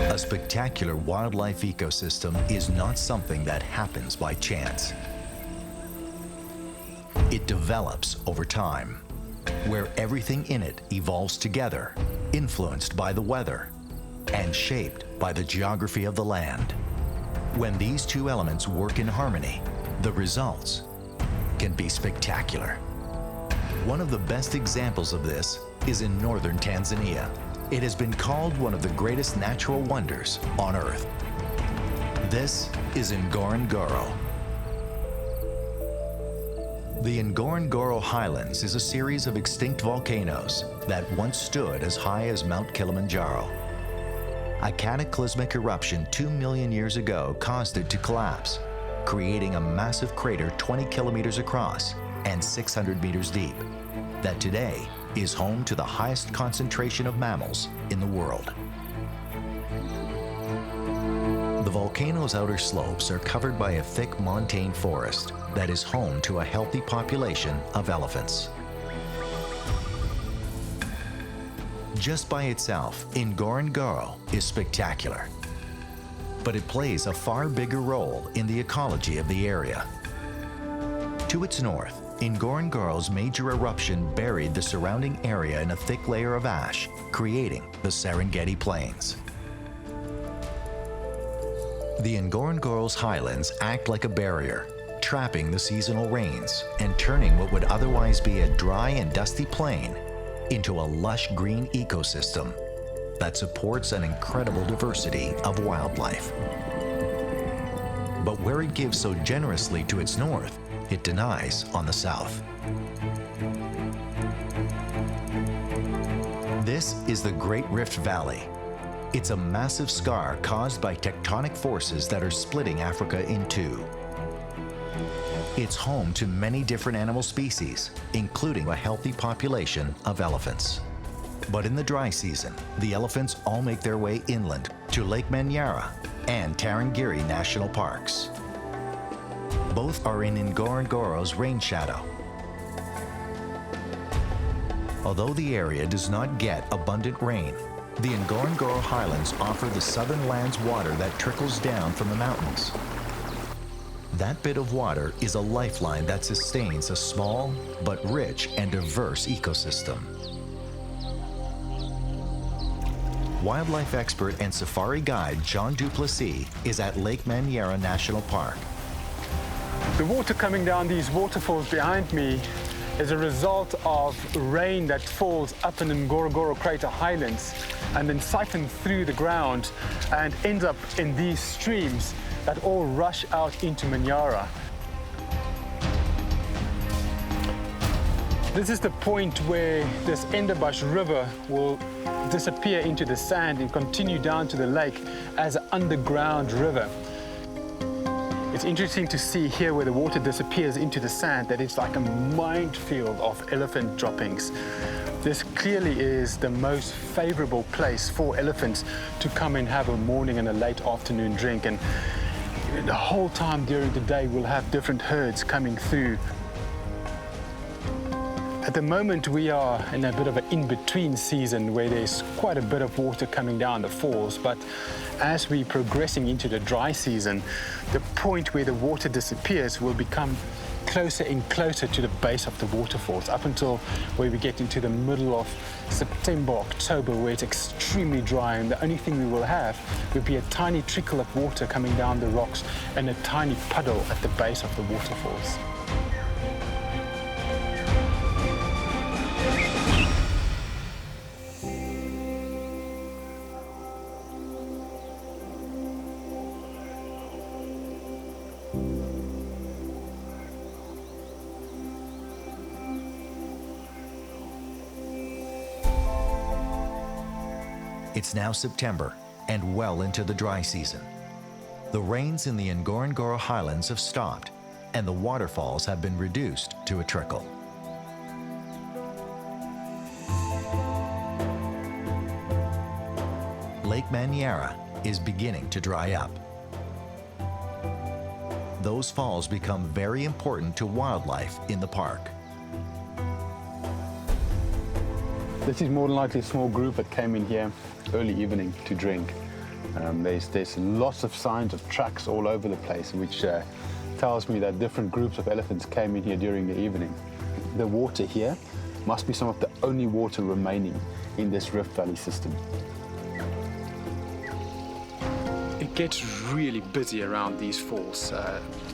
A spectacular wildlife ecosystem is not something that happens by chance. It develops over time, where everything in it evolves together, influenced by the weather and shaped by the geography of the land. When these two elements work in harmony, the results can be spectacular. One of the best examples of this is in northern Tanzania. It has been called one of the greatest natural wonders on Earth. This is Ngorongoro. The Ngorongoro Highlands is a series of extinct volcanoes that once stood as high as Mount Kilimanjaro. A cataclysmic eruption 2 million years ago caused it to collapse, creating a massive crater 20 kilometers across and 600 meters deep that today is home to the highest concentration of mammals in the world. The volcano's outer slopes are covered by a thick montane forest that is home to a healthy population of elephants. Just by itself, Ngorongoro is spectacular, but it plays a far bigger role in the ecology of the area. To its north, Ngorongoro's major eruption buried the surrounding area in a thick layer of ash, creating the Serengeti Plains. The Ngorongoro's highlands act like a barrier, trapping the seasonal rains and turning what would otherwise be a dry and dusty plain into a lush green ecosystem that supports an incredible diversity of wildlife. But where it gives so generously to its north, it denies on the south. This is the Great Rift Valley. It's a massive scar caused by tectonic forces that are splitting Africa in two. It's home to many different animal species, including a healthy population of elephants. But in the dry season, the elephants all make their way inland to Lake Manyara and Tarangire National Parks. Both are in Ngorongoro's rain shadow. Although the area does not get abundant rain, the Ngorongoro Highlands offer the southern land's water that trickles down from the mountains. That bit of water is a lifeline that sustains a small but rich and diverse ecosystem. Wildlife expert and safari guide John Duplessis is at Lake Manyara National Park. The water coming down these waterfalls behind me is a result of rain that falls up in the Ngorongoro Crater highlands and then siphons through the ground and ends up in these streams that all rush out into Manyara. This is the point where this Enderbush River will disappear into the sand and continue down to the lake as an underground river. It's interesting to see here where the water disappears into the sand that it's like a minefield of elephant droppings. This clearly is the most favorable place for elephants to come and have a morning and a late afternoon drink. And the whole time during the day, we'll have different herds coming through. At the moment, we are in a bit of an in-between season where there's quite a bit of water coming down the falls, but as we're progressing into the dry season, the point where the water disappears will become closer and closer to the base of the waterfalls, up until where we get into the middle of September, October, where it's extremely dry, and the only thing we will have would be a tiny trickle of water coming down the rocks and a tiny puddle at the base of the waterfalls. It's now September and well into the dry season. The rains in the Ngorongoro Highlands have stopped and the waterfalls have been reduced to a trickle. Lake Manyara is beginning to dry up. Those falls become very important to wildlife in the park. This is more than likely a small group that came in here early evening to drink. There's lots of signs of tracks all over the place, which tells me that different groups of elephants came in here during the evening. The water here must be some of the only water remaining in this Rift Valley system. It gets really busy around these falls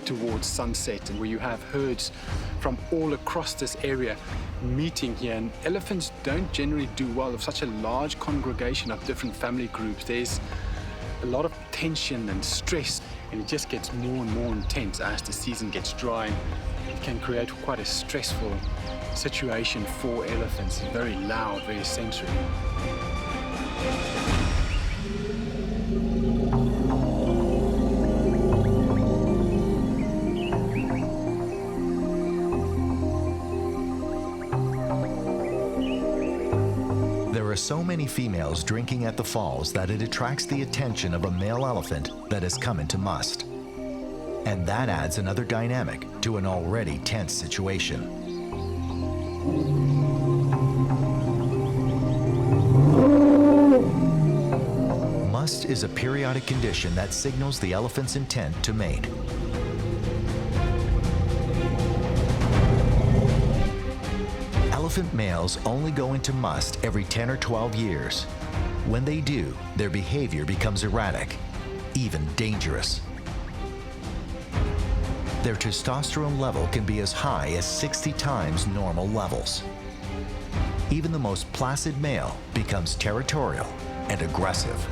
towards sunset, and where you have herds from all across this area meeting here. And elephants don't generally do well with such a large congregation of different family groups. There's a lot of tension and stress, and it just gets more and more intense as the season gets dry. it can create quite a stressful situation for elephants. It's very loud, very sensory. There are so many females drinking at the falls that it attracts the attention of a male elephant that has come into must. And that adds another dynamic to an already tense situation. Must is a periodic condition that signals the elephant's intent to mate. Elephant males only go into must every 10 or 12 years. When they do, their behavior becomes erratic, even dangerous. Their testosterone level can be as high as 60 times normal levels. Even the most placid male becomes territorial and aggressive.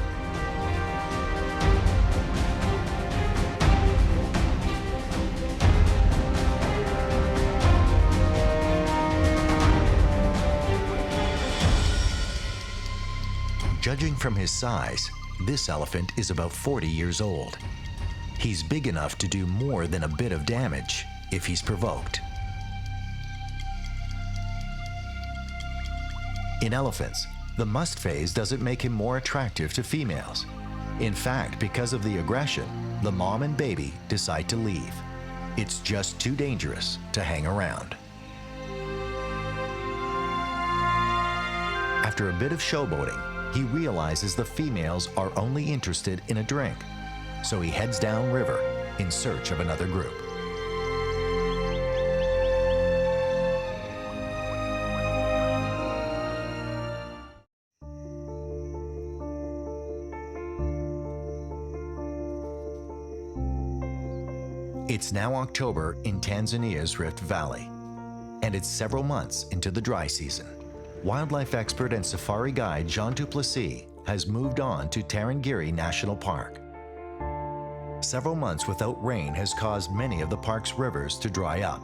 Judging from his size, this elephant is about 40 years old. He's big enough to do more than a bit of damage if he's provoked. In elephants, the must phase doesn't make him more attractive to females. In fact, because of the aggression, the mom and baby decide to leave. It's just too dangerous to hang around. After a bit of showboating, he realizes the females are only interested in a drink, so he heads downriver in search of another group. It's now October in Tanzania's Rift Valley, and it's several months into the dry season. Wildlife expert and safari guide Jean Duplessis has moved on to Tarangire National Park. Several months without rain has caused many of the park's rivers to dry up.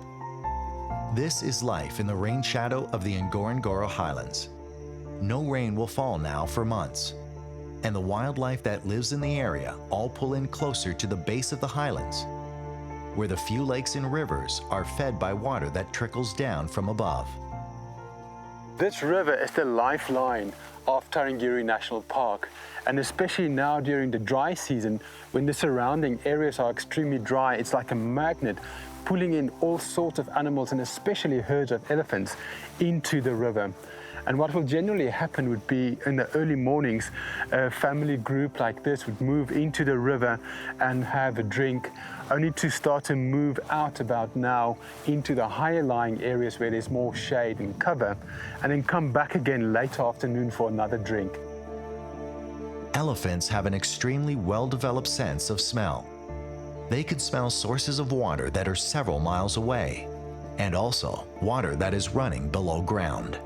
This is life in the rain shadow of the Ngorongoro highlands. No rain will fall now for months, and the wildlife that lives in the area all pull in closer to the base of the highlands, where the few lakes and rivers are fed by water that trickles down from above. This river is the lifeline of Tarangire National Park, and especially now during the dry season when the surrounding areas are extremely dry, it's like a magnet pulling in all sorts of animals and especially herds of elephants into the river. And what will generally happen would be in the early mornings, a family group like this would move into the river and have a drink, only to start to move out about now into the higher lying areas where there's more shade and cover, and then come back again late afternoon for another drink. Elephants have an extremely well-developed sense of smell. They can smell sources of water that are several miles away, and also water that is running below ground.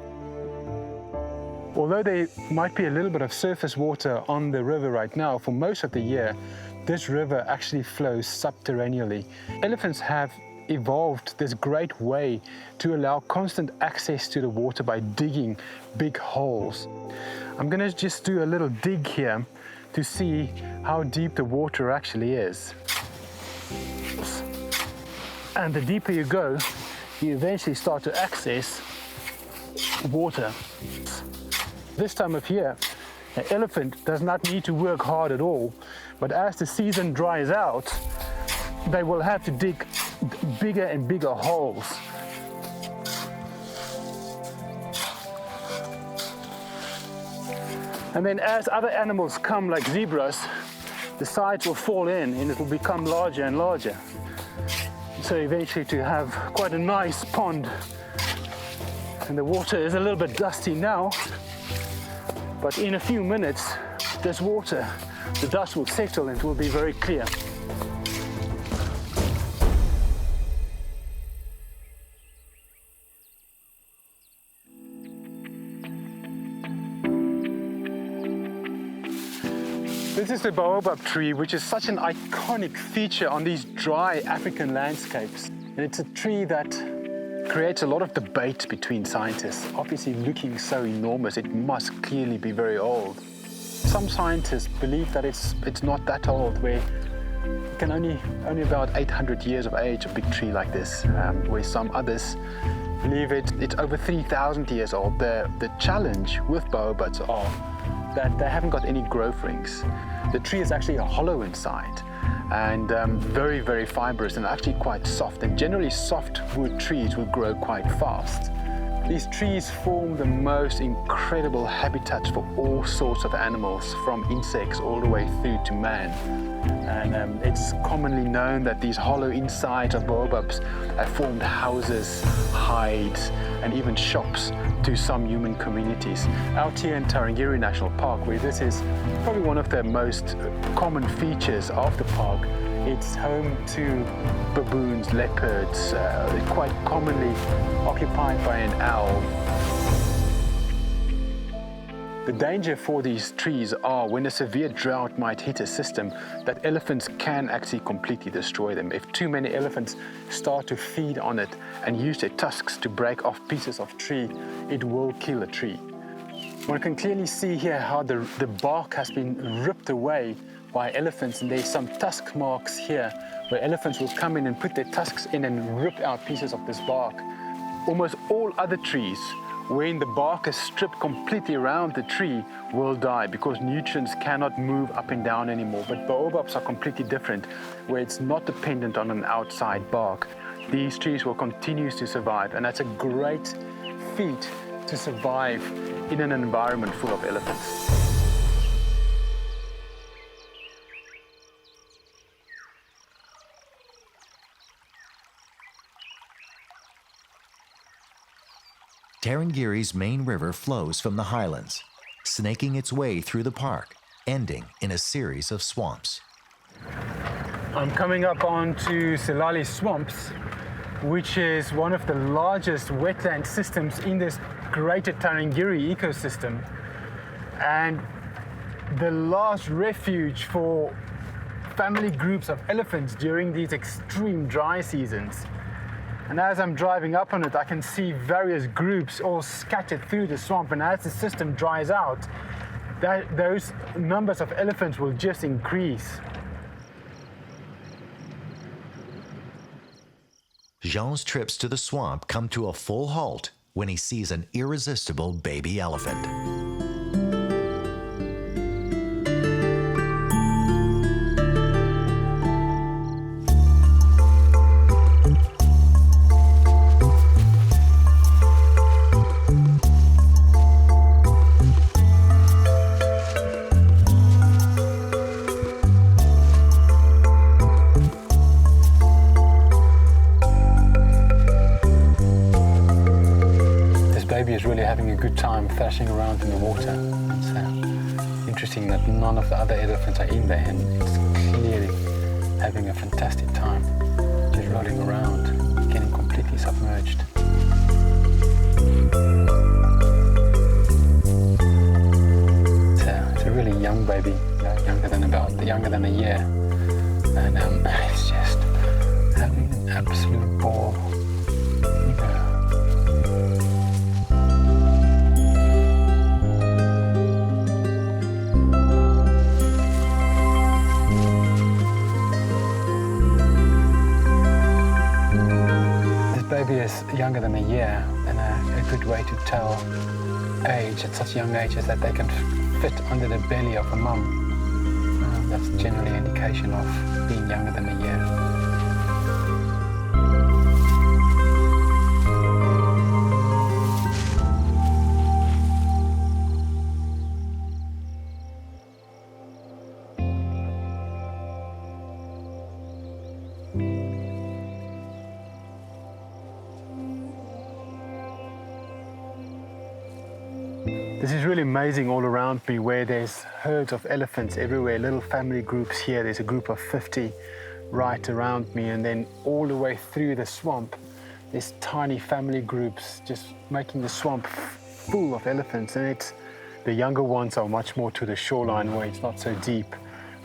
Although there might be a little bit of surface water on the river right now, for most of the year, this river actually flows subterraneously. Elephants have evolved this great way to allow constant access to the water by digging big holes. I'm going to just do a little dig here to see how deep the water actually is. And the deeper you go, you eventually start to access water. This time of year, an elephant does not need to work hard at all, but as the season dries out, they will have to dig bigger and bigger holes. And then as other animals come, like zebras, the sides will fall in and it will become larger and larger. So eventually to have quite a nice pond. And the water is a little bit dusty now, but in a few minutes, this water, the dust will settle and it will be very clear. This is the Baobab tree, which is such an iconic feature on these dry African landscapes. And it's a tree that creates a lot of debate between scientists. Obviously, looking so enormous, it must clearly be very old. Some scientists believe that it's not that old, where it can only about 800 years of age, a big tree like this, where some others believe it's over 3,000 years old. The challenge with baobabs are that they haven't got any growth rings. The tree is actually hollow inside and very, very fibrous and actually quite soft. And generally softwood trees will grow quite fast. These trees form the most incredible habitats for all sorts of animals, from insects all the way through to man. And it's commonly known that these hollow insides of baobabs have formed houses, hides, and even shops to some human communities. Out here in Tarangire National Park, where this is probably one of the most common features of the park, it's home to baboons, leopards, quite commonly occupied by an owl. The danger for these trees are when a severe drought might hit a system, that elephants can actually completely destroy them. If too many elephants start to feed on it and use their tusks to break off pieces of tree, it will kill a tree. One can clearly see here how the bark has been ripped away by elephants, and there's some tusk marks here where elephants will come in and put their tusks in and rip out pieces of this bark. Almost all other trees, when the bark is stripped completely around the tree, will die because nutrients cannot move up and down anymore. But baobabs are completely different, where it's not dependent on an outside bark. These trees will continue to survive, and that's a great feat to survive in an environment full of elephants. Tarangire's main river flows from the highlands, snaking its way through the park, ending in a series of swamps. I'm coming up onto Silali Swamps, which is one of the largest wetland systems in this greater Tarangire ecosystem, and the last refuge for family groups of elephants during these extreme dry seasons. And as I'm driving up on it, I can see various groups all scattered through the swamp, and as the system dries out, those numbers of elephants will just increase. Jean's trips to the swamp come to a full halt when he sees an irresistible baby elephant. Is really having a good time thrashing around in the water. It's interesting that none of the other elephants are in there, and it's clearly having a fantastic time, just rolling around, getting completely submerged. It's a really young baby, younger than a year, and it's just having an absolute ball. Is younger than a year, and a good way to tell age at such a young age is that they can fit under the belly of a mum. That's generally an indication of being younger than a year. This is really amazing all around me, where there's herds of elephants everywhere, little family groups here. There's a group of 50 right around me, and then all the way through the swamp, there's tiny family groups just making the swamp full of elephants. And the younger ones are much more to the shoreline, where it's not so deep.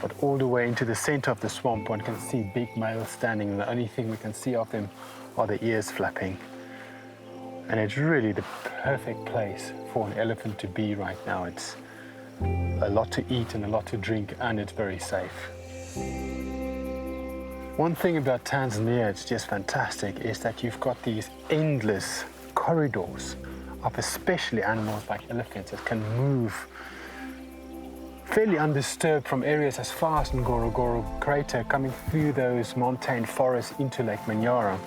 But all the way into the center of the swamp, one can see big males standing, and the only thing we can see of them are the ears flapping. And it's really the perfect place for an elephant to be right now. It's a lot to eat and a lot to drink, and it's very safe. One thing about Tanzania, it's just fantastic, is that you've got these endless corridors of especially animals like elephants that can move fairly undisturbed from areas as far as Ngorongoro Crater, coming through those montane forests into Lake Manyara,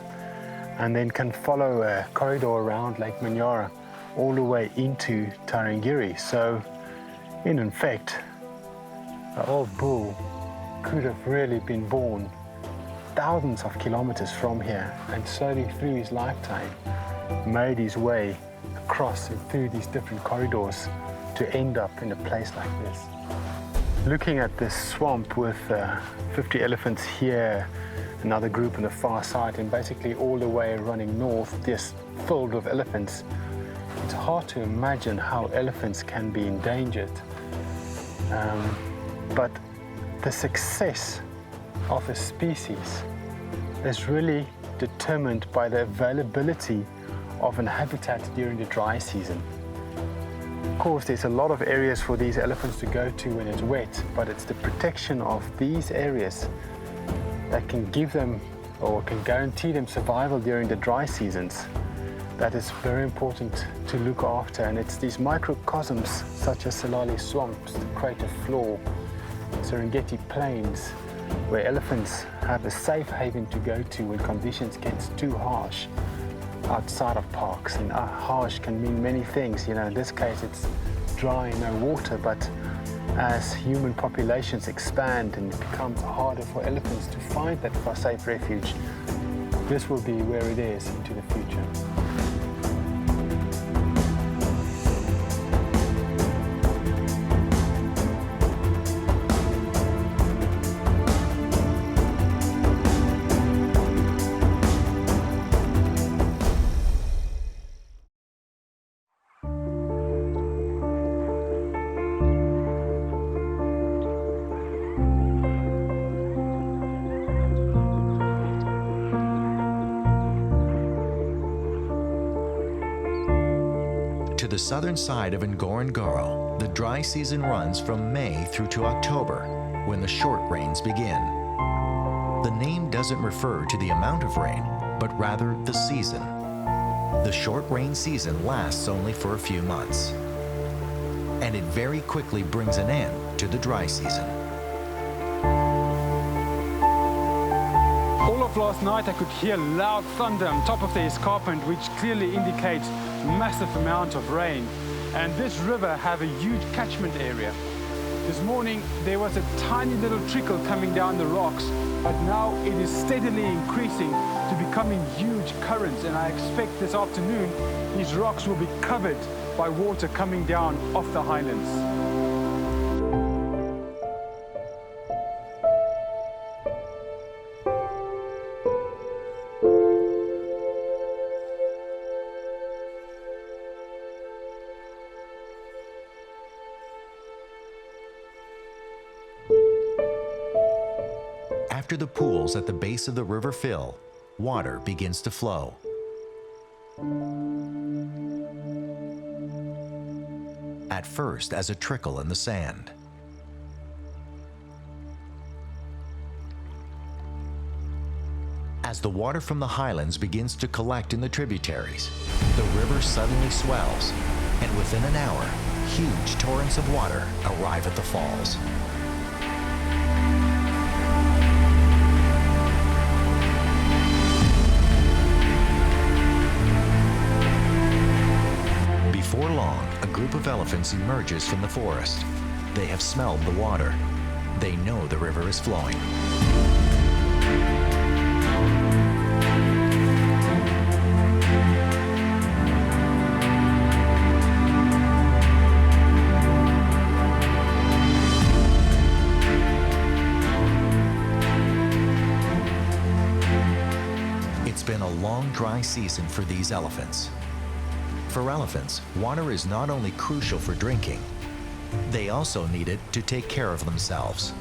and then can follow a corridor around Lake Manyara all the way into Tarangire. So, in fact, the old bull could have really been born thousands of kilometers from here, and slowly through his lifetime made his way across and through these different corridors to end up in a place like this. Looking at this swamp with 50 elephants here, another group on the far side, and basically all the way running north, just filled with elephants, it's hard to imagine how elephants can be endangered. But the success of a species is really determined by the availability of an habitat during the dry season. Of course, there's a lot of areas for these elephants to go to when it's wet, but it's the protection of these areas that can give them or can guarantee them survival during the dry seasons that is very important to look after. And it's these microcosms such as Salali swamps, the crater floor, Serengeti plains, where elephants have a safe haven to go to when conditions get too harsh outside of parks. And harsh can mean many things. You know, in this case it's dry, no water, but as human populations expand and it becomes harder for elephants to find that safe refuge, this will be where it is into the future. To the southern side of Ngorongoro, the dry season runs from May through to October, when the short rains begin. The name doesn't refer to the amount of rain, but rather the season. The short rain season lasts only for a few months, and it very quickly brings an end to the dry season. All of last night I could hear loud thunder on top of the escarpment, which clearly indicates massive amount of rain. And this river have a huge catchment area. This morning there was a tiny little trickle coming down the rocks, but now it is steadily increasing to becoming huge currents, and I expect this afternoon these rocks will be covered by water coming down off the highlands. After the pools at the base of the river fill, water begins to flow. At first as a trickle in the sand. As the water from the highlands begins to collect in the tributaries, the river suddenly swells, and within an hour, huge torrents of water arrive at the falls. Before long, a group of elephants emerges from the forest. They have smelled the water. They know the river is flowing. It's been a long, dry season for these elephants. For elephants, water is not only crucial for drinking, they also need it to take care of themselves.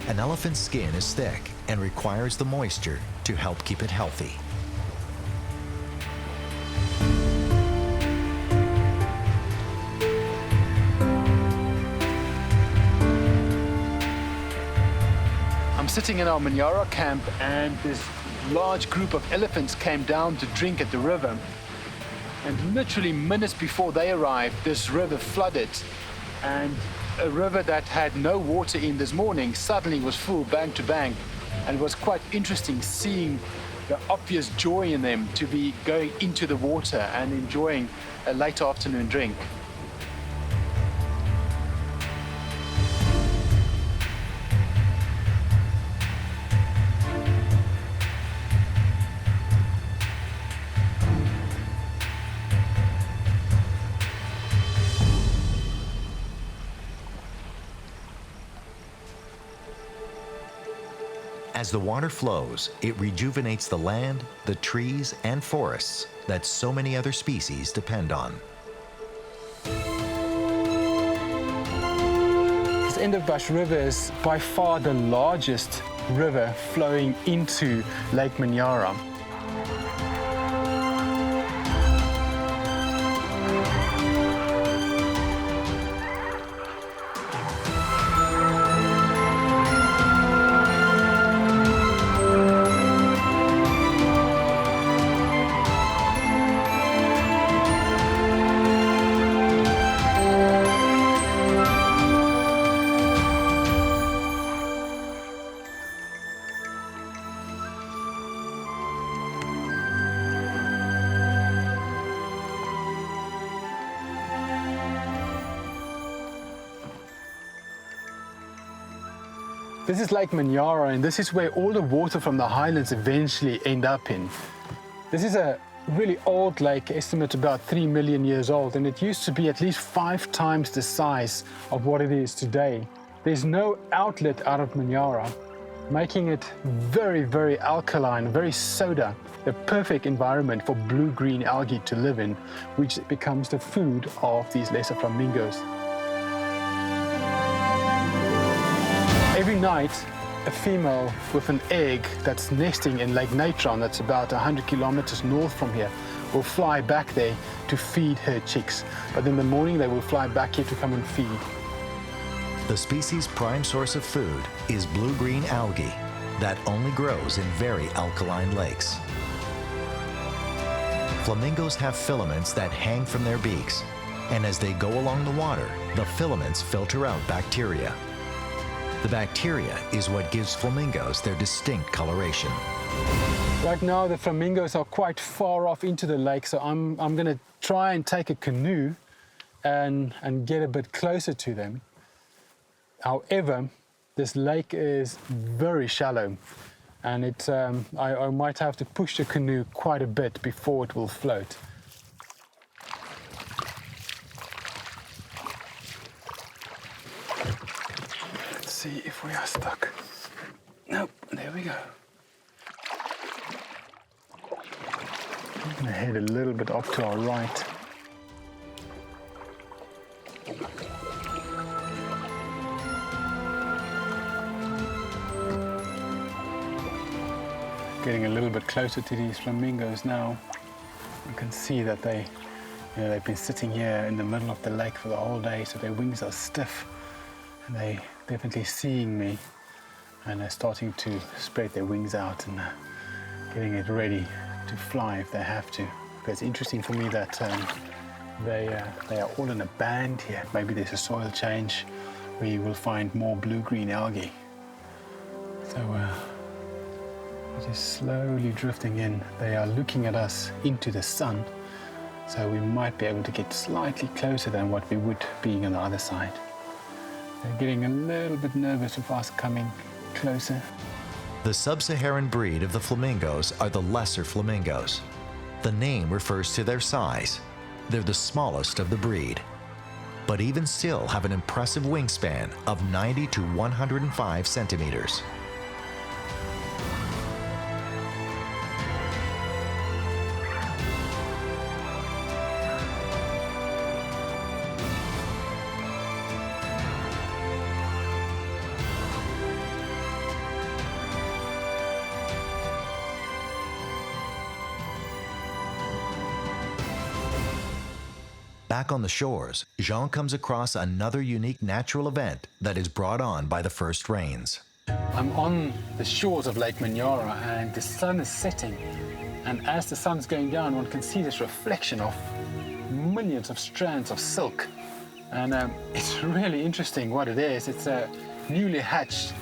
An elephant's skin is thick and requires the moisture to help keep it healthy. I'm sitting in our Manyara camp, and this large group of elephants came down to drink at the river. And literally minutes before they arrived, this river flooded. And a river that had no water in this morning suddenly was full bank to bank. And it was quite interesting seeing the obvious joy in them to be going into the water and enjoying a late afternoon drink. As the water flows, it rejuvenates the land, the trees, and forests that so many other species depend on. This Endofbush River is by far the largest river flowing into Lake Manyara. This is Lake Manyara, and this is where all the water from the highlands eventually end up in. This is a really old lake, estimated about 3 million years old, and it used to be at least 5 times the size of what it is today. There's no outlet out of Manyara, making it very, very alkaline, very soda, the perfect environment for blue-green algae to live in, which becomes the food of these lesser flamingos. Every night, a female with an egg that's nesting in Lake Natron, that's about 100 kilometers north from here, will fly back there to feed her chicks. But in the morning, they will fly back here to come and feed. The species' prime source of food is blue-green algae that only grows in very alkaline lakes. Flamingos have filaments that hang from their beaks, and as they go along the water, the filaments filter out bacteria. The bacteria is what gives flamingos their distinct coloration. Right now, the flamingos are quite far off into the lake, so I'm going to try and take a canoe and get a bit closer to them. However, this lake is very shallow, and I might have to push the canoe quite a bit before it will float. See if we are stuck. Nope, there we go. I'm going to head a little bit off to our right. Getting a little bit closer to these flamingos now. You can see that they've been sitting here in the middle of the lake for the whole day, so their wings are stiff. And they're definitely seeing me, and they're starting to spread their wings out and getting it ready to fly if they have to. But it's interesting for me that they are all in a band here. Maybe there's a soil change where you will find more blue-green algae. So we're just slowly drifting in. They are looking at us into the sun, so we might be able to get slightly closer than what we would being on the other side. They're getting a little bit nervous with us coming closer. The sub-Saharan breed of the flamingos are the lesser flamingos. The name refers to their size. They're the smallest of the breed, but even still have an impressive wingspan of 90 to 105 centimeters. Back on the shores, Jean comes across another unique natural event that is brought on by the first rains. I'm on the shores of Lake Manyara and the sun is setting. And as the sun's going down, one can see this reflection of millions of strands of silk. And it's really interesting what it is. It's newly hatched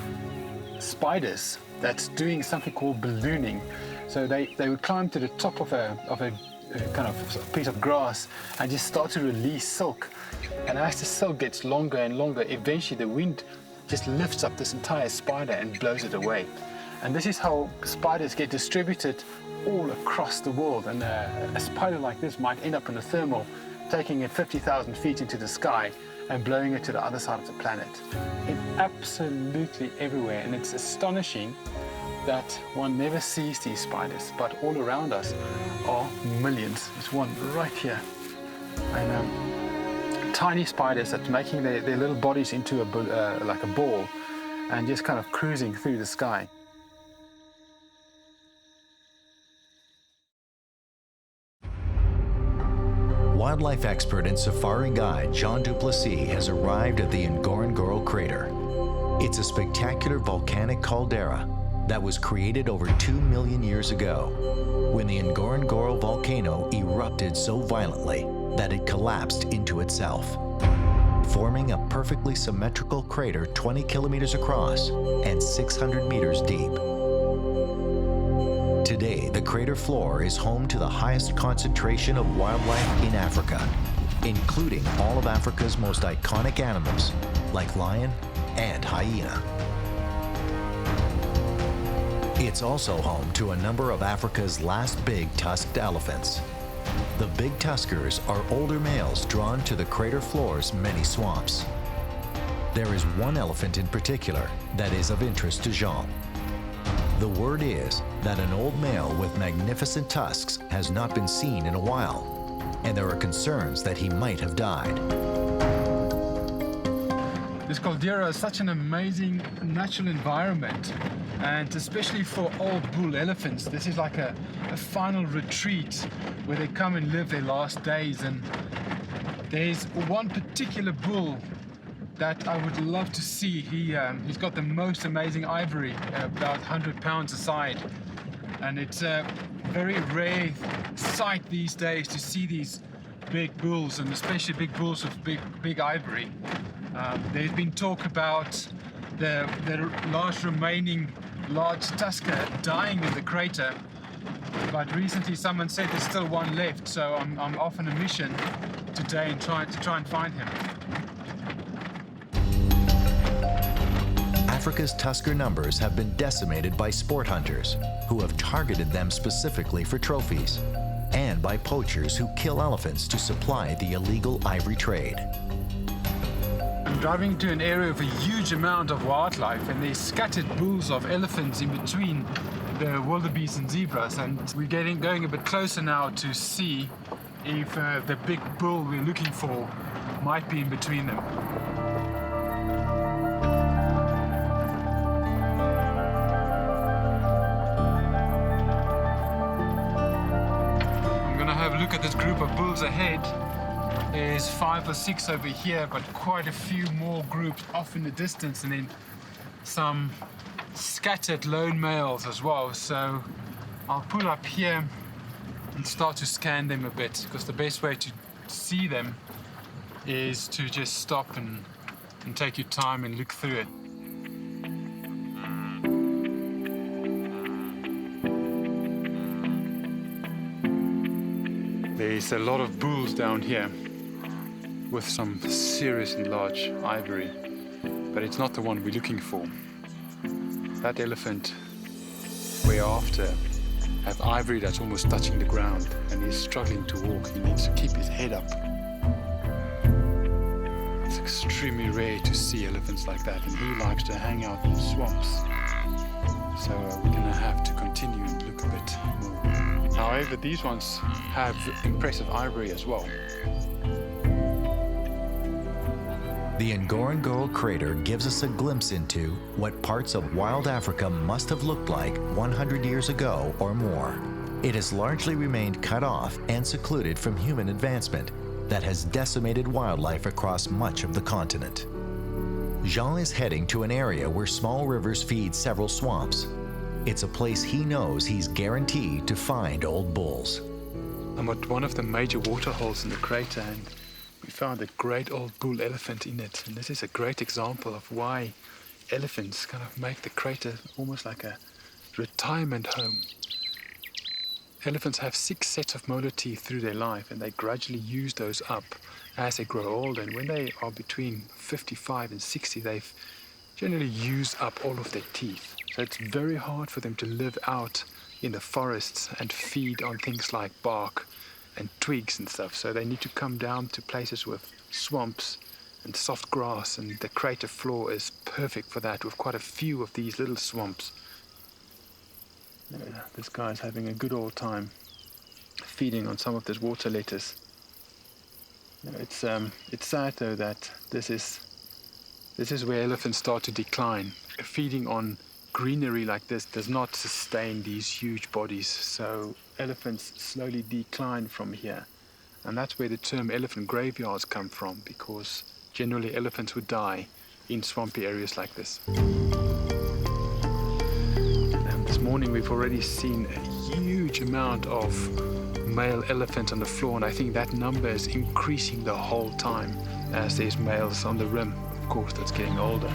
spiders that's doing something called ballooning. So they would climb to the top of a kind of piece of grass and just start to release silk. And as the silk gets longer and longer, eventually the wind just lifts up this entire spider and blows it away. And this is how spiders get distributed all across the world. And a spider like this might end up in a thermal, taking it 50,000 feet into the sky and blowing it to the other side of the planet. It's absolutely everywhere, and it's astonishing that one never sees these spiders, but all around us are millions. There's one right here. And tiny spiders that are making their little bodies into like a ball and just kind of cruising through the sky. Wildlife expert and safari guide Jean Duplessis has arrived at the Ngorongoro Crater. It's a spectacular volcanic caldera that was created over 2 million years ago, when the Ngorongoro volcano erupted so violently that it collapsed into itself, forming a perfectly symmetrical crater 20 kilometers across and 600 meters deep. Today, the crater floor is home to the highest concentration of wildlife in Africa, including all of Africa's most iconic animals, like lion and hyena. It's also home to a number of Africa's last big tusked elephants. The big tuskers are older males drawn to the crater floor's many swamps. There is one elephant in particular that is of interest to Jean. The word is that an old male with magnificent tusks has not been seen in a while, and there are concerns that he might have died. This caldera is such an amazing natural environment, and especially for old bull elephants, this is like a final retreat where they come and live their last days. And there's one particular bull that I would love to see. He's got the most amazing ivory, about 100 pounds a side, and it's a very rare sight these days to see these big bulls, and especially big bulls with big ivory. There's been talk about the last remaining large tusker dying in the crater, but recently someone said there's still one left, so I'm off on a mission today and try and find him. Africa's tusker numbers have been decimated by sport hunters who have targeted them specifically for trophies, and by poachers who kill elephants to supply the illegal ivory trade. I'm driving to an area with a huge amount of wildlife, and there's scattered bulls of elephants in between the wildebeest and zebras, and we're going a bit closer now to see if the big bull we're looking for might be in between them. Look at this group of bulls ahead. There's 5 or 6 over here, but quite a few more groups off in the distance, and then some scattered lone males as well. So I'll pull up here and start to scan them a bit, because the best way to see them is to just stop and take your time and look through it. There's a lot of bulls down here with some seriously large ivory, but it's not the one we're looking for. That elephant we're after have ivory that's almost touching the ground, and he's struggling to walk. He needs to keep his head up. It's extremely rare to see elephants like that, and he likes to hang out in swamps. So we're gonna have to continue and look a bit more. However, these ones have impressive ivory as well. The Ngorongoro Crater gives us a glimpse into what parts of wild Africa must have looked like 100 years ago or more. It has largely remained cut off and secluded from human advancement, that has decimated wildlife across much of the continent. Jean is heading to an area where small rivers feed several swamps. It's a place he knows he's guaranteed to find old bulls. I'm at one of the major waterholes in the crater, and we found a great old bull elephant in it. And this is a great example of why elephants kind of make the crater almost like a retirement home. Elephants have 6 sets of molar teeth through their life, and they gradually use those up as they grow old. And when they are between 55 and 60, they've generally used up all of their teeth. So it's very hard for them to live out in the forests and feed on things like bark and twigs and stuff. So they need to come down to places with swamps and soft grass, and the crater floor is perfect for that, with quite a few of these little swamps. This guy's having a good old time feeding on some of this water lettuce. It's sad though that this is where elephants start to decline. Feeding on greenery like this does not sustain these huge bodies, so elephants slowly decline from here. And that's where the term elephant graveyards come from, because generally elephants would die in swampy areas like this. And this morning we've already seen a huge amount of male elephants on the floor, and I think that number is increasing the whole time as there's males on the rim, of course, that's getting older.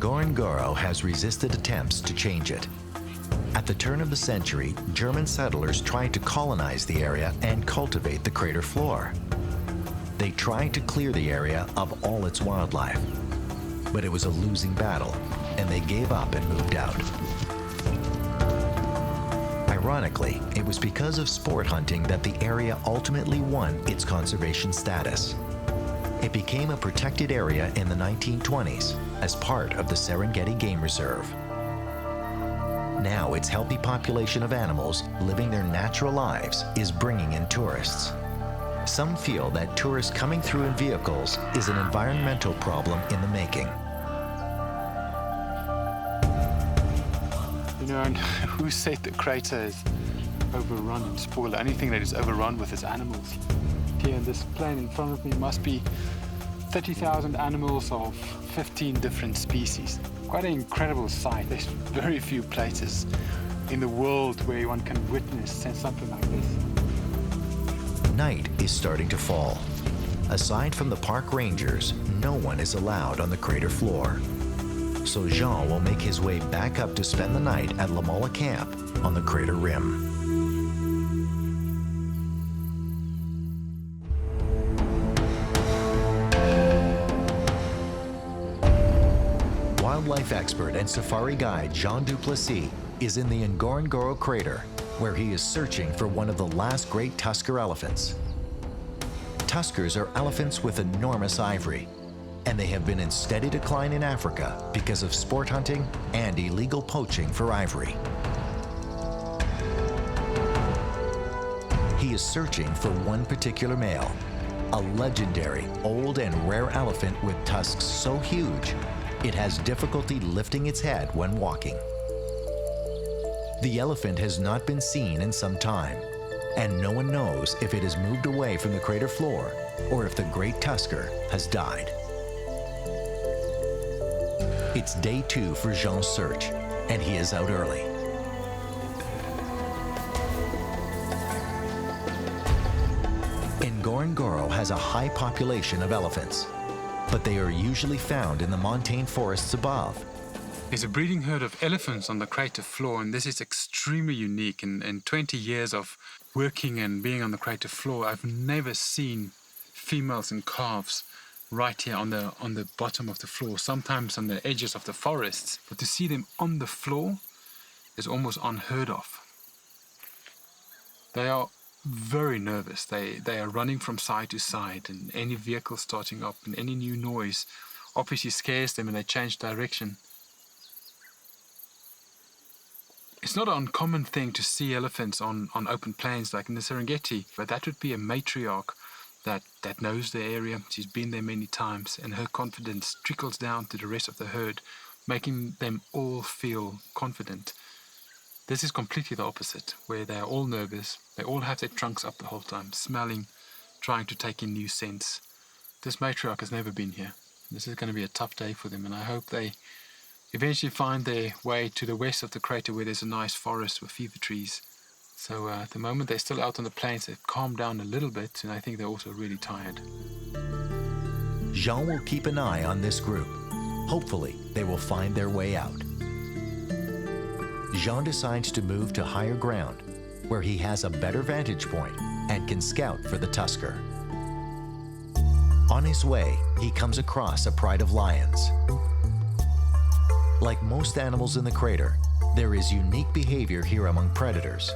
Ngorongoro has resisted attempts to change it. At the turn of the century, German settlers tried to colonize the area and cultivate the crater floor. They tried to clear the area of all its wildlife, but it was a losing battle, and they gave up and moved out. Ironically, it was because of sport hunting that the area ultimately won its conservation status. It became a protected area in the 1920s as part of the Serengeti Game Reserve. Now its healthy population of animals living their natural lives is bringing in tourists. Some feel that tourists coming through in vehicles is an environmental problem in the making. And who said the crater is overrun and spoiled? The only thing that is overrun with is animals. Here in this plain in front of me must be 30,000 animals of 15 different species. Quite an incredible sight. There's very few places in the world where one can witness something like this. Night is starting to fall. Aside from the park rangers, no one is allowed on the crater floor. So Jean will make his way back up to spend the night at La Mola Camp on the crater rim. Wildlife expert and safari guide Jean Duplessis is in the Ngorongoro Crater, where he is searching for one of the last great tusker elephants. Tuskers are elephants with enormous ivory, and they have been in steady decline in Africa because of sport hunting and illegal poaching for ivory. He is searching for one particular male, a legendary old and rare elephant with tusks so huge it has difficulty lifting its head when walking. The elephant has not been seen in some time, and no one knows if it has moved away from the crater floor or if the great tusker has died. It's day 2 for Jean's search, and he is out early. Ngorongoro has a high population of elephants, but they are usually found in the montane forests above. There's a breeding herd of elephants on the crater floor, and this is extremely unique. In 20 years of working and being on the crater floor, I've never seen females and calves right here on the bottom of the floor, sometimes on the edges of the forests. But to see them on the floor is almost unheard of. They are very nervous. They are running from side to side, and any vehicle starting up and any new noise obviously scares them and they change direction. It's not an uncommon thing to see elephants on open plains like in the Serengeti, but that would be a matriarch that knows the area. She's been there many times, and her confidence trickles down to the rest of the herd, making them all feel confident. This is completely the opposite, where they are all nervous. They all have their trunks up the whole time, smelling, trying to take in new scents. This matriarch has never been here. This is going to be a tough day for them, and I hope they eventually find their way to the west of the crater where there's a nice forest with fever trees. So at the moment they're still out on the plains. They've calmed down a little bit, and I think they're also really tired. Jean will keep an eye on this group. Hopefully, they will find their way out. Jean decides to move to higher ground, where he has a better vantage point and can scout for the tusker. On his way, he comes across a pride of lions. Like most animals in the crater, there is unique behavior here among predators.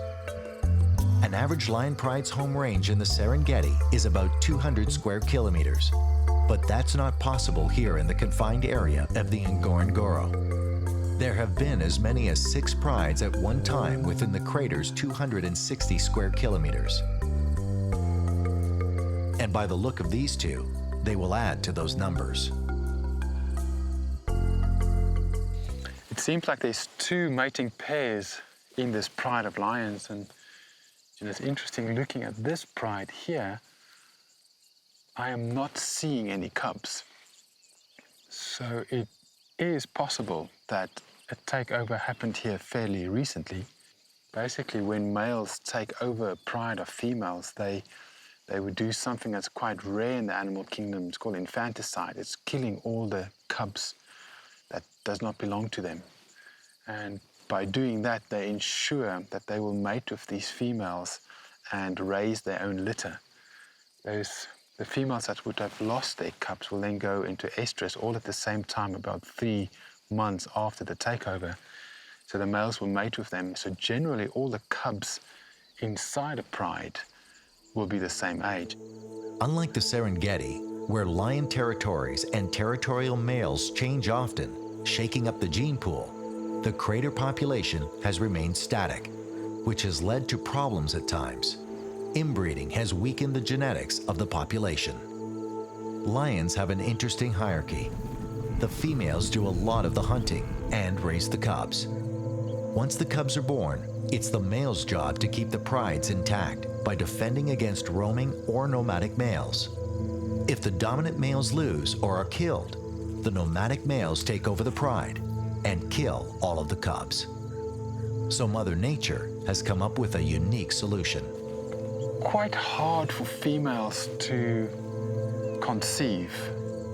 An average lion pride's home range in the Serengeti is about 200 square kilometers, but that's not possible here in the confined area of the Ngorongoro. There have been as many as 6 prides at one time within the crater's 260 square kilometers. And by the look of these two, they will add to those numbers. It seems like there's 2 mating pairs in this pride of lions, and it's interesting looking at this pride here. I am not seeing any cubs. So it is possible that a takeover happened here fairly recently. Basically, when males take over a pride of females, they would do something that's quite rare in the animal kingdom. It's called infanticide. It's killing all the cubs that does not belong to them. And by doing that, they ensure that they will mate with these females and raise their own litter. The females that would have lost their cubs will then go into estrus all at the same time, about 3 months after the takeover. So the males will mate with them. So generally, all the cubs inside a pride will be the same age. Unlike the Serengeti, where lion territories and territorial males change often, shaking up the gene pool, the crater population has remained static, which has led to problems at times. Inbreeding has weakened the genetics of the population. Lions have an interesting hierarchy. The females do a lot of the hunting and raise the cubs. Once the cubs are born, it's the male's job to keep the prides intact by defending against roaming or nomadic males. If the dominant males lose or are killed, the nomadic males take over the pride and kill all of the cubs. So Mother Nature has come up with a unique solution. Quite hard for females to conceive.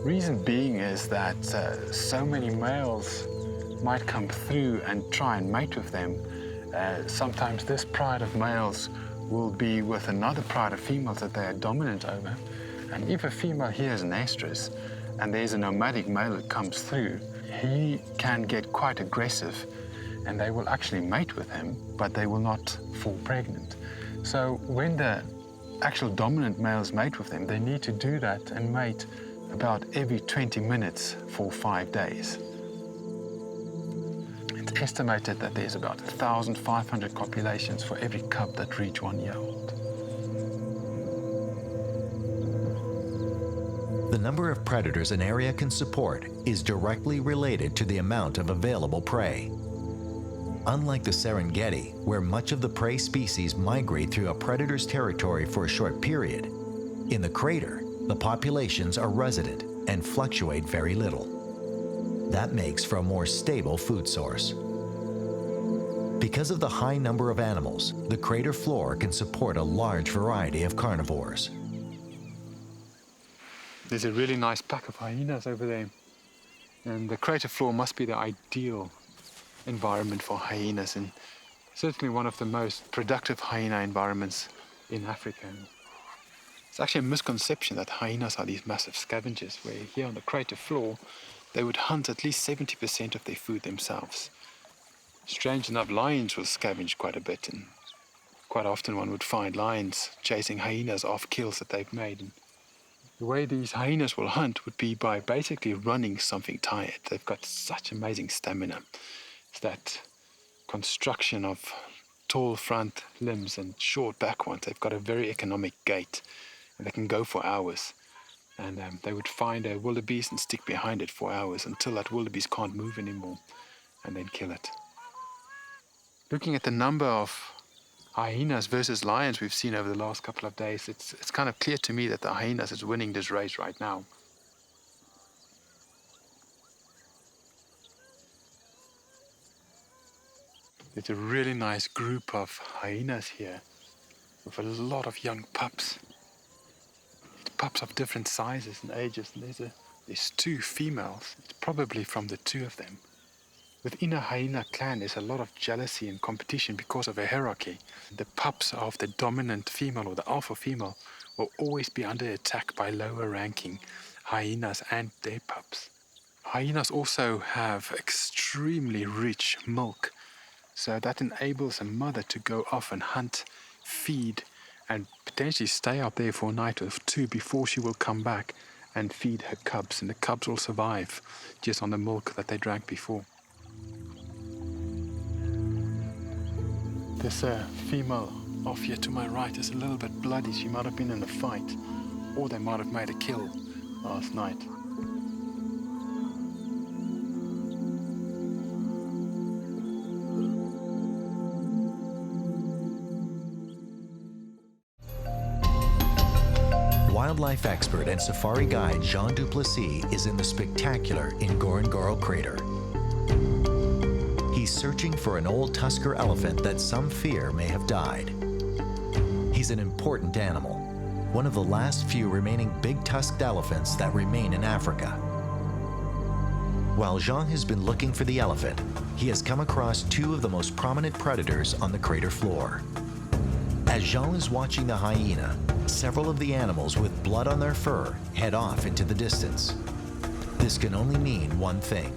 Reason being is that so many males might come through and try and mate with them. Sometimes this pride of males will be with another pride of females that they are dominant over. And if a female hears an estrus and there's a nomadic male that comes through, he can get quite aggressive and they will actually mate with him, but they will not fall pregnant. So when the actual dominant males mate with them, they need to do that and mate about every 20 minutes for 5 days. It's estimated that there's about 1,500 copulations for every cub that reach 1 year old. The number of predators an area can support is directly related to the amount of available prey. Unlike the Serengeti, where much of the prey species migrate through a predator's territory for a short period, in the crater, the populations are resident and fluctuate very little. That makes for a more stable food source. Because of the high number of animals, the crater floor can support a large variety of carnivores. There's a really nice pack of hyenas over there. And the crater floor must be the ideal environment for hyenas, and certainly one of the most productive hyena environments in Africa. It's actually a misconception that hyenas are these massive scavengers, where here on the crater floor they would hunt at least 70% of their food themselves. Strange enough, lions will scavenge quite a bit, and quite often one would find lions chasing hyenas off kills that they've made. And the way these hyenas will hunt would be by basically running something tired. They've got such amazing stamina. It's that construction of tall front limbs and short back ones. They've got a very economic gait, and they can go for hours. And they would find a wildebeest and stick behind it for hours until that wildebeest can't move anymore, and then kill it. Looking at the number of hyenas versus lions we've seen over the last couple of days, it's kind of clear to me that the hyenas is winning this race right now. There's a really nice group of hyenas here with a lot of young pups. It's pups of different sizes and ages, and there's 2 females. It's probably from the 2 of them. Within a hyena clan, there's a lot of jealousy and competition because of a hierarchy. The pups of the dominant female or the alpha female will always be under attack by lower ranking hyenas and their pups. Hyenas also have extremely rich milk, so that enables a mother to go off and hunt, feed, and potentially stay out there for a night or 2 before she will come back and feed her cubs, and the cubs will survive just on the milk that they drank before. This female off here to my right is a little bit bloody. She might have been in a fight, or they might have made a kill last night. Wildlife expert and safari guide Jean Duplessis is in the spectacular Ngorongoro Crater. He's searching for an old tusker elephant that some fear may have died. He's an important animal, one of the last few remaining big tusked elephants that remain in Africa. While Jean has been looking for the elephant, he has come across 2 of the most prominent predators on the crater floor. As Jean is watching the hyena, several of the animals with blood on their fur head off into the distance. This can only mean one thing: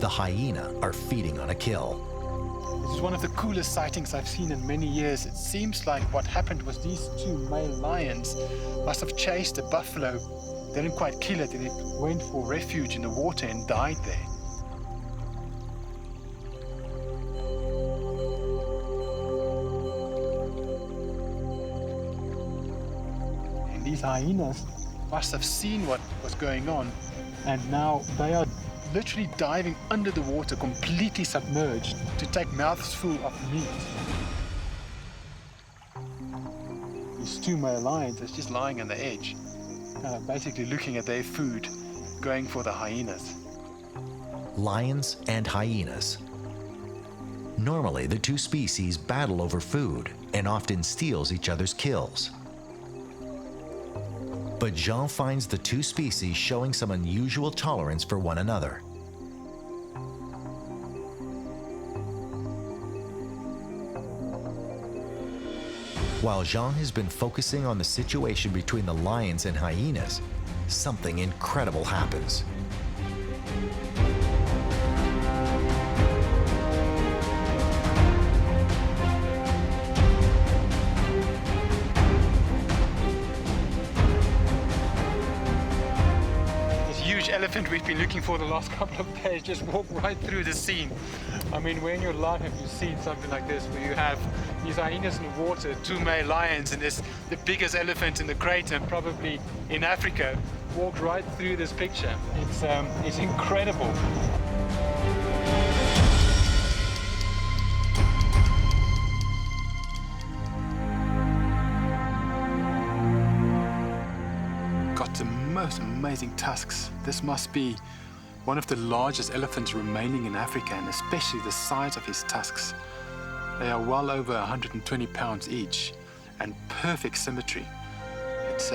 the hyena are feeding on a kill. This is one of the coolest sightings I've seen in many years. It seems like what happened was these 2 male lions must have chased a buffalo. They didn't quite kill it, and it went for refuge in the water and died there. And these hyenas must have seen what was going on, and now they are literally diving under the water, completely submerged, to take mouthfuls of meat. These 2 male lions are just lying on the edge, basically looking at their food, going for the hyenas. Lions and hyenas. Normally, the 2 species battle over food and often steals each other's kills. But Jean finds the 2 species showing some unusual tolerance for one another. While Jean has been focusing on the situation between the lions and hyenas, something incredible happens. Elephant we've been looking for the last couple of days just walked right through the scene. I mean, when in your life have you seen something like this, where you have these hyenas in the water, 2 male lions, and this the biggest elephant in the crater, and probably in Africa, walked right through this picture. It's incredible. Most amazing tusks. This must be one of the largest elephants remaining in Africa, and especially the size of his tusks. They are well over 120 pounds each and perfect symmetry. It's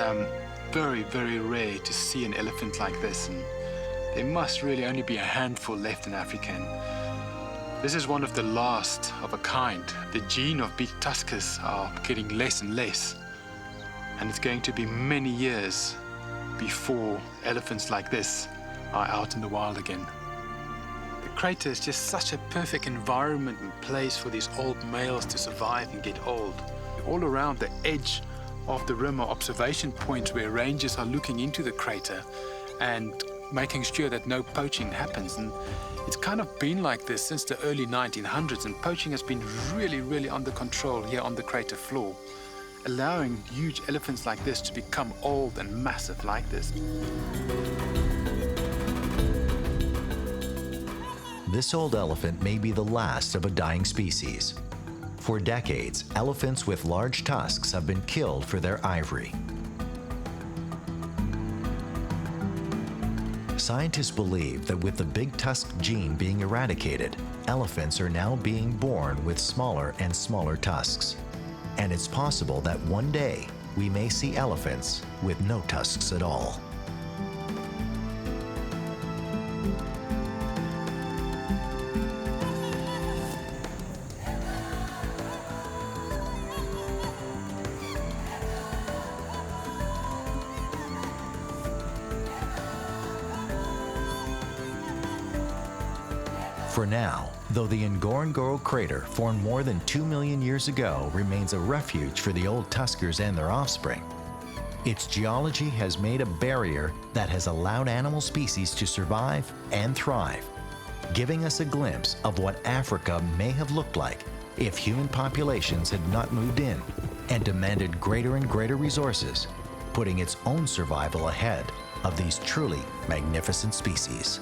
very, very rare to see an elephant like this, and there must really only be a handful left in Africa. And this is one of the last of a kind. The gene of big tuskers are getting less and less, and it's going to be many years before elephants like this are out in the wild again. The crater is just such a perfect environment and place for these old males to survive and get old. All around the edge of the rim are observation points where rangers are looking into the crater and making sure that no poaching happens. And it's kind of been like this since the early 1900s, and poaching has been really, really under control here on the crater floor, allowing huge elephants like this to become old and massive like this. This old elephant may be the last of a dying species, For decades, elephants with large tusks have been killed for their ivory. Scientists believe that with the big tusk gene being eradicated, elephants are now being born with smaller and smaller tusks. And it's possible that one day we may see elephants with no tusks at all. For now, though the Ngorongoro Crater, formed more than 2 million years ago, remains a refuge for the old tuskers and their offspring, its geology has made a barrier that has allowed animal species to survive and thrive, giving us a glimpse of what Africa may have looked like if human populations had not moved in and demanded greater and greater resources, putting its own survival ahead of these truly magnificent species.